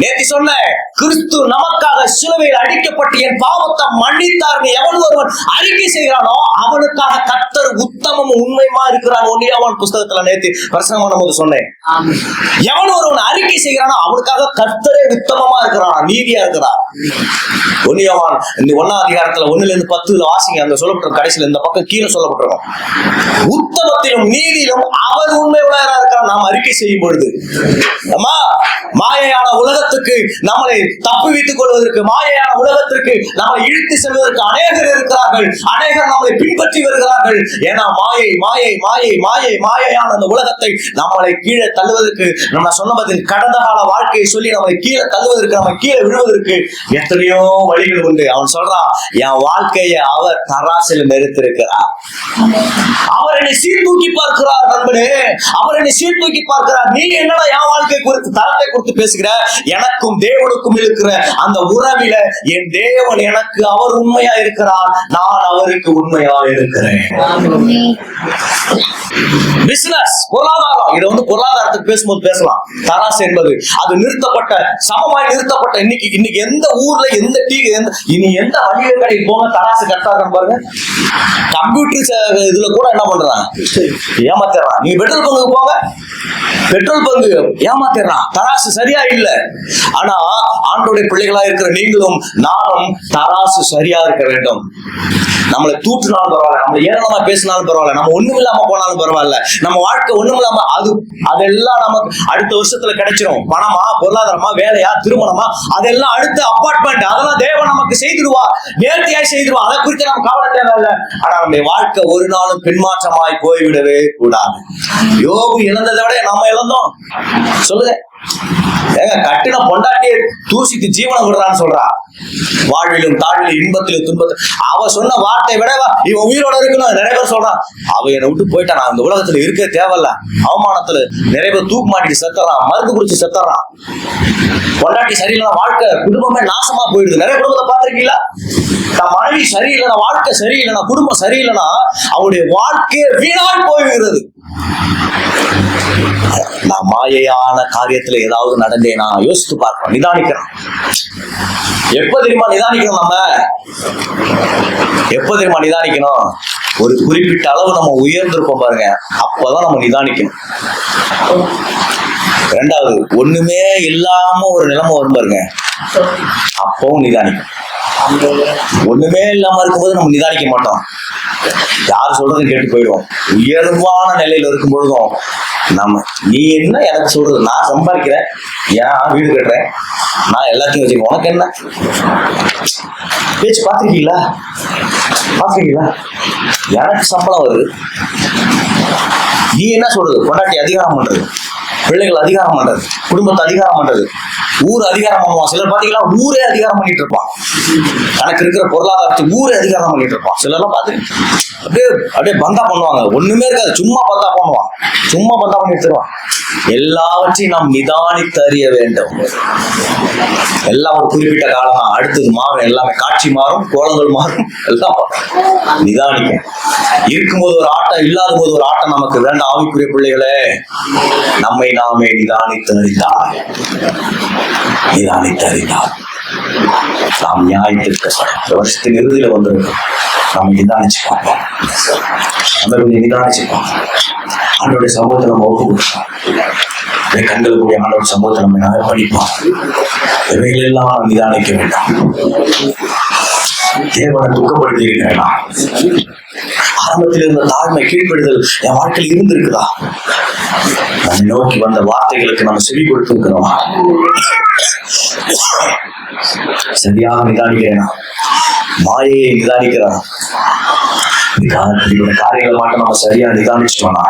நேத்து சொன்னேன், கிறிஸ்து நமக்காக சிலுவையில் அடிக்கப்பட்டு என் பாவத்தை மன்னித்தார்னு எவன் ஒருவன் அறிக்கை செய்கிறானோ அவனுக்காக கர்த்தர் உத்தமமும் உண்மையுமா இருக்கிறான். ஒன்னியாவான் புஸ்தகத்துல நேத்து பிரசங்கம் பண்ணும்போது சொன்னேன், எவன் ஒருவன் அறிக்கை செய்கிறானோ அவனுக்காக கர்த்தரே உத்தமமா இருக்கிறான், நீதியா இருக்கிறான். ஒன்னியாவான் இந்த 1ஆம் அதிகாரத்துல 1-10 வாசிங்க. அங்க சொல்லப்பட்டிருக்கும் கடைசியில் இந்த பக்கம் கீழே சொல்லப்பட்டிருக்கும், உத்தமத்திலும் நீதியிலும் அவர் உண்மை உள்ளவரா இருக்கிறார் நாம் அறிக்கை செய்யும் பொழுது. மாயையான உலகத்துக்கு நம்மளை தப்புவித்துக் கொள்வதற்கு, மாயையான உலகத்திற்கு நம்மளை இழுத்து செல்வதற்கு அநேகர் இருக்கிறார்கள், அநேகர் நம்மளை பின்பற்றி வருகிறார்கள். ஏன்னா மாயை மாயை மாயை மாயை மாயையான அந்த உலகத்தை நம்மளை கீழே தள்ளுவதற்கு, நம்ம சொன்ன பதில் கடந்த கால வாழ்க்கையை சொல்லி நம்மளை கீழே தள்ளுவதற்கு, நம்ம கீழே விழுவதற்கு எத்தனையோ வழிகள் உண்டு. அவன் சொல்றான், என் வாழ்க்கையை அவர் தராசில் நிறுத்திருக்கிறார். அவர் என்னை சீர்தூக்கி பார்க்கிறார். நண்பனே, அவர் என்னை சீர்தூக்கி பார்க்கிறார். நீ என்னடா என் வாழ்க்கை குறித்து தரத்தை குறித்து பேசுகிற? எனக்கும் தேவனுக்கும் இருக்கிற அந்த உறவில என் தேவன் எனக்கு அவர் உண்மையா இருக்கிறார், நான் அவருக்கு உண்மையா இருக்கிறேன். பிசினஸ், பொருளாதாரம், இதை பொருளாதாரத்துக்கு பேசும்போது பேசலாம். தராசு என்பது அது நிறுத்தப்பட்ட, சமமாய் நிறுத்தப்பட்ட. இன்னைக்கு எந்த ஊர்ல எந்த டீ இனி எந்த வணிக கடைக்கு போங்க தராசு கரெக்டா பாருங்க. கம்ப்யூட்டர் இதுல கூட என்ன பண்றான், ஏமாத்திடுறான். நீங்க பெட்ரோல் பங்குக்கு போங்க, பெட்ரோல் பங்கு ஏமாத்திடுறான், தராசு சரியா இல்ல. ஆனா ஆண்டோடைய பிள்ளைகளா இருக்கிற நீங்களும் நானும் தராசு சரியா இருக்க வேண்டும். நம்மளை தூற்றினாலும் பரவாயில்ல, நம்மளை ஏளனமா பேசினாலும் பரவாயில்ல, நம்ம ஒண்ணும் இல்லாம போனாலும் பரவாயில்ல, நம்ம வாழ்க்கை ஒண்ணும் இல்லாம அதெல்லாம் நமக்கு அடுத்த வருஷத்துல கிடைச்சிடும். பணமா, பொருளாதாரமா, வேலையா, திருமணமா, அதெல்லாம் அடுத்த அப்பார்ட்மெண்ட், அதெல்லாம் தேவன் நமக்கு செய்திருவா, நேர்த்தியாய் செய்திருவா. அதை குறித்து நம்ம கவலை தேவையில்லை. ஆனா நம்முடைய வாழ்க்கை ஒரு நாளும் பின்மாற்றமாய் போய்விடவே கூடாது. யோபு இழந்ததை விட நம்ம இழந்தோம். சொல்லுங்க, ஏங்க கட்டின பொண்டாட்டியை தூசித்து ஜீவனம் விடுறான்னு சொல்றா. வாழ்விலும் தாழ்விலும் இன்பத்திலும் துன்பத்திலும் அவ சொன்ன வார்த்தை விட இவன் உயிரோட இருக்கணும். நிறைய பேர் சொல்றான், அவ என்னை விட்டு போயிட்டா, நான் இந்த உலகத்துல இருக்க தேவையில்ல. அவமானத்துல நிறைய பேர் தூக்கு மாட்டிட்டு செத்துறான், மருந்து குடிச்சு செத்துறான். பொண்டாட்டி சரியில்லைன்னா வாழ்க்கை, குடும்பமே நாசமா போயிடுது. நிறைய குடும்பத்தை பார்த்திருக்கீங்களா? தன் மனைவி சரியில்லைன்னா, வாழ்க்கை சரியில்லைன்னா, குடும்பம் சரியில்லைன்னா அவருடைய வாழ்க்கையே வீணாய் போய்விடுகிறது. நான் மாயையான காரியத்துல ஏதாவது நடந்தேனா யோசித்து பார்க்கணும், நிதானிக்கிறோம். எப்ப தெரியுமா நிதானிக்கணும்? எப்ப தெரியுமா நிதானிக்கணும்? ஒரு குறிப்பிட்ட அளவு நம்ம உயர்ந்திருப்போம் பாருங்க, அப்பதான் நம்ம நிதானிக்கணும். இரண்டாவது, ஒண்ணுமே இல்லாம ஒரு நிலைமை வரும் பாருங்க, அப்பவும் நிதானிக்கணும். ஒண்ணுமே இல்லாம இருக்கும்போது நம்ம நிதானிக்க மாட்டோம், யார் சொல்றதும் கேட்டு போயிடுவோம். உயர்வான நிலையில இருக்கும் பொழுதும் நம்ம, நீ என்ன எனக்கு சொல்றது, நான் சம்பாதிக்கிறேன், ஏன் வீடு கட்டுறேன், நான் எல்லாத்தையும் வச்சுக்கேன், உனக்கு என்ன பேச்சு? பாத்திருக்கீங்களா? எனக்கு சம்பளம் வருது, நீ என்ன சொல்றது? பொண்டாட்டி அதிகாரம் பண்றது, பிள்ளைகள் அதிகாரம் பண்றது, குடும்பத்தை அதிகாரம் பண்றது, ஊர் அதிகாரம் பண்ணுவான். சிலர் பாத்தீங்களா ஊரே அதிகாரம் பண்ணிட்டு இருப்பான். எனக்கு இருக்கிற பொருளாதாரத்தை ஊரே அதிகாரம் பண்ணிட்டு இருப்பான். சிலர்லாம் பாத்து அப்படியே பந்தா பண்ணுவாங்க, ஒண்ணுமே இருக்காது, சும்மா பந்தா பண்ணுவான், சும்மா பந்தா பண்ணி எடுத்துருவான். எல்லாவற்றையும் நாம் நிதானித்து அறிய வேண்டும். எல்லாம் ஒரு குறிப்பிட்ட காலம் தான், அடுத்தது மாறும், எல்லாமே காட்சி மாறும், கோலங்கள் மாறும், எல்லாம் நிதானிக்க. இருக்கும்போது ஒரு ஆட்டம், இல்லாத போது ஒரு ஆட்டம் நமக்கு வேண்டாம். ஆவிக்குரிய பிள்ளைகளே, நம்மை நாமே நிதானித்து அறிந்தார் நாம் நியாயத்திற்கு வருஷத்தின் இறுதியில வந்திருக்கோம். நம்ம நிதானிச்சு பார்ப்போம், ஆண்டோடைய சமூகத்தை நம்ம ஒப்பு கொடுப்போம். கண்களுக்குரிய ஆண்டோட சமூகத்தை நம்ம படிப்போம். இவைகள் எல்லாம் நாம் நிதானிக்க வேண்டாம். தேவனை துக்கப்படுத்தி இருக்கிறேன், ஆரம்பத்தில் இருந்த தாழ்மை, கீழ்ப்படுதல் என் வாழ்க்கையில் இருந்திருக்குதா? நம்மை நோக்கி வந்த வார்த்தைகளுக்கு நம்ம செவி கொடுத்திருக்கிறோமா? சரியாக நிதானிக்கிறேனா? மாயையை நிதானிக்கிறான். காரியங்களை மட்டும் நம்ம சரியா நிதானிச்சோம்னா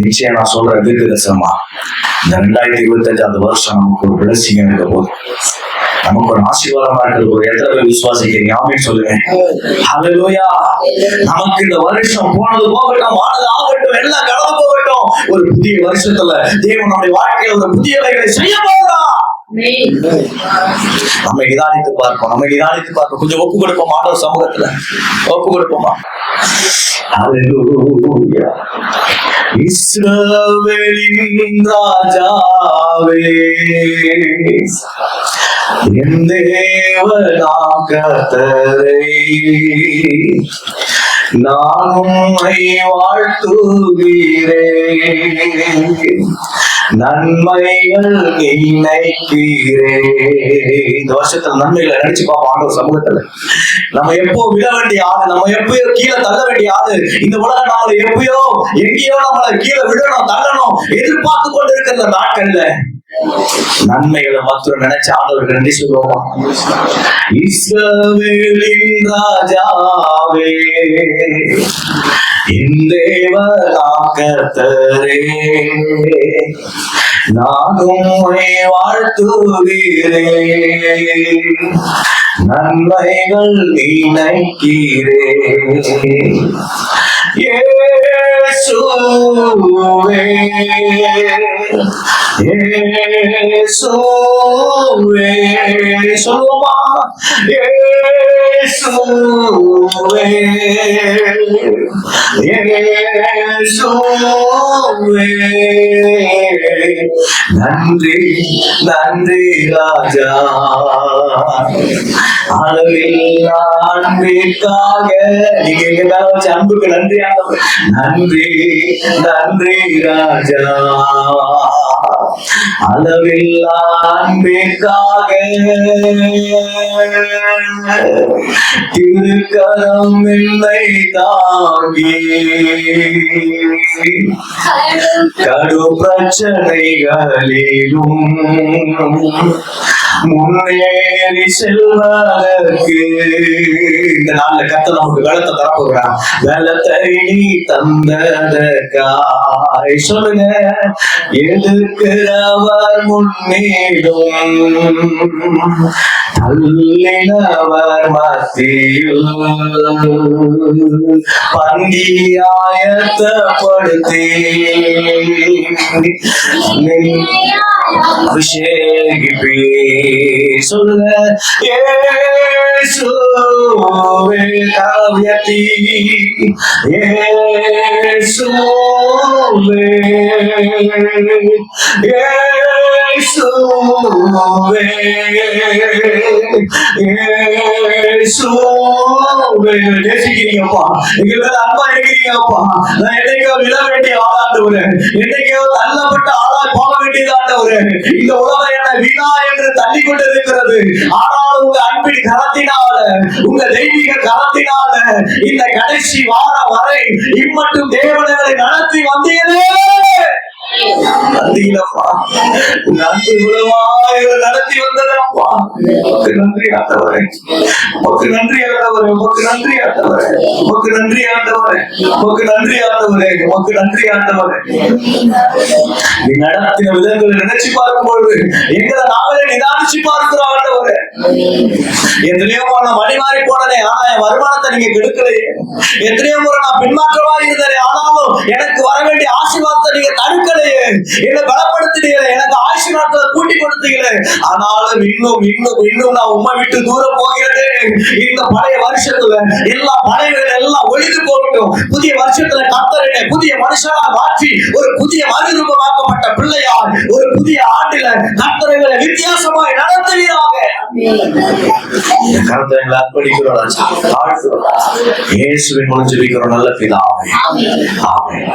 நிச்சயம் நான் சொல்ற தீர்க்கதரிசனமா இந்த 2025 வருஷம் நமக்கு ஒரு பிளஸிங் இருக்க போகுது, நமக்கு ஒரு ஆசீர்வாதமா இருக்கிறது. ஒரு எத்தனை பேர் விசுவாசிக்கிறீங்க? ஆமென் சொல்லுங்க. ஹல்லேலூயா. நமக்கு இந்த வருஷம் போனது போகட்டும், ஆனது ஆகட்டும், எல்லாம் கடந்து போகட்டும். ஒரு புதிய வருஷத்துல தேவன் நம்முடைய வாழ்க்கையில ஒரு புதியவைகளை செய்ய போகிறார். நம்ம நிதானித்து பார்ப்போம், கொஞ்சம் ஒப்பு கொடுப்போம். ஆண்டவர் சமூகத்துல ஒப்பு கொடுப்போமா? ஹல்லேலூயா. இஸ்ரவேலின் ராஜாவே, என் தேவனாம் கர்த்தரே, நான் உம்மை வாழ்த்துகிறேன், நன்மைகள் நினைக்கிறேன். இந்த வருஷத்துல நன்மைகளை நினைச்சு பார்ப்போம். ஆண்டவர் சமூகத்துல நம்ம எப்போ விட வேண்டிய ஆளு, நம்ம எப்பயோ கீழே தள்ள வேண்டிய ஆளு. இந்த உலகம் நம்மளை எப்பயோ எங்கேயோ நம்மளை கீழே விடணும், தள்ளணும் எதிர்பார்த்து கொண்டு இருக்கிற நாட்கள்ல நன்மைகளை மாத்திரம் நினைச்ச ஆண்டவருக்கு நன்றி சொல்லுவோமா? இஸ்ரவேலின் ராஜாவே, என் தேவனாம் கர்த்தரே, நான் உம்மை வாழ்த்துகிறேன், நன்மைகள் நினைக்கிறேன். இயேசுவே, இயேசுவே, சொல்லுமா? இயேசுவே, இயேசுவே, நன்றி நன்றி ராஜா, அளவில்லா அன்பிற்காக. நீங்க எங்க வச்ச அன்புக்கு நன்றி ஆண்டவரே. நன்றி நன்றி ராஜா, அளவில்லா அன்பிற்காக. திருக்கரம் என்னை தாங்கி கடு பிரச்சனைகளிலும் முன்னேறி செல்வதற்கு இந்த நாள்ல கர்த்தர் நமக்கு பலத்தை தரப்போகிறார். பலத்தை நீ தந்ததற்காய் சொல்லுங்க. எதிர்க்கிறவர் முன்னேறும், தள்ளினவர் மத்தியில் பந்தியாயத்தப்படுத்தி அபிஷேகிப்பே. சொல்லுங்க. இயேசுவே காவியத்தி, இயேசுவே, இயேசுவே, இயேசுவே. நேசிக்கிறீங்கப்பா, நீங்க அன்பா இருக்கிறீங்கப்பா. நான் என்னைக்கோ விழ வேண்டிய ஆளாண்டவரு, என்னைக்கோ தள்ளப்பட்ட ஆளா போக வேண்டியது ஆண்டவரு. இந்த உலகம் என்ன வீணா என்று தள்ளி கொண்டு இருக்கிறது. ஆனால் உங்க அன்பின் கரத்தினால, உங்க தெய்வீக கரத்தினால இந்த கடைசி வாரம் வரை இம்மட்டும் தேவனைகளை நடத்தி வந்தீங்களே. நன்றியிலப்பா, நன்றி மூலமாக நடத்தி வந்ததப்பா. உமக்கு நன்றி ஆண்டவரே, உமக்கு நன்றி ஆண்டவரே, உமக்கு நன்றி ஆண்டவரே, உமக்கு நன்றி ஆண்டவரே, உமக்கு நன்றி ஆண்டவரே, உமக்கு நன்றி ஆண்டவரே. நீ நடத்தின விதங்களை நினைச்சு பார்க்கும் பொழுது எங்களை நாங்களே நிதானிச்சு பார்க்கிறோம் ஆண்டவரே. எத்தனையோ முறை நான் வழி மாறி போனேனே, ஆனா என் வருமானத்தை நீங்க கெடுக்கலையே. எத்தனையோ முறை நான் பின்மாற்றமா இருந்தேனே, ஆனாலும் எனக்கு வர வேண்டிய ஆசீர்வாதத்தை நீங்க தடுக்கலையே. என்னை பலப்படுத்தினீங்களே, எனக்கு ஆயுசு நாட்களை கூட்டி கொடுத்தீங்களே. ஆனாலும் இன்னும் இன்னும் இன்னும் நான் உம்மை விட்டு தூரம் போகிறேன். இந்த பழைய வருஷத்துல எல்லா பழையவர்கள் எல்லாம் ஒழிந்து போகட்டும். புதிய வருஷத்துல கர்த்தர் என்னை புதிய மனுஷனா மாற்றி ஒரு புதிய மறுரூபமாக்கப்பட்ட பிள்ளையார் ஒரு புதிய ஆண்டில கர்த்தர்களை வித்தியாசமாய் நடத்துவீராக. கர்த்தர்களை அர்ப்பணிக்கிறோம் ராஜா, இயேசுவின் மூலம் ஜெபிக்கிறோம் நல்ல பிதாவே. ஆமென்.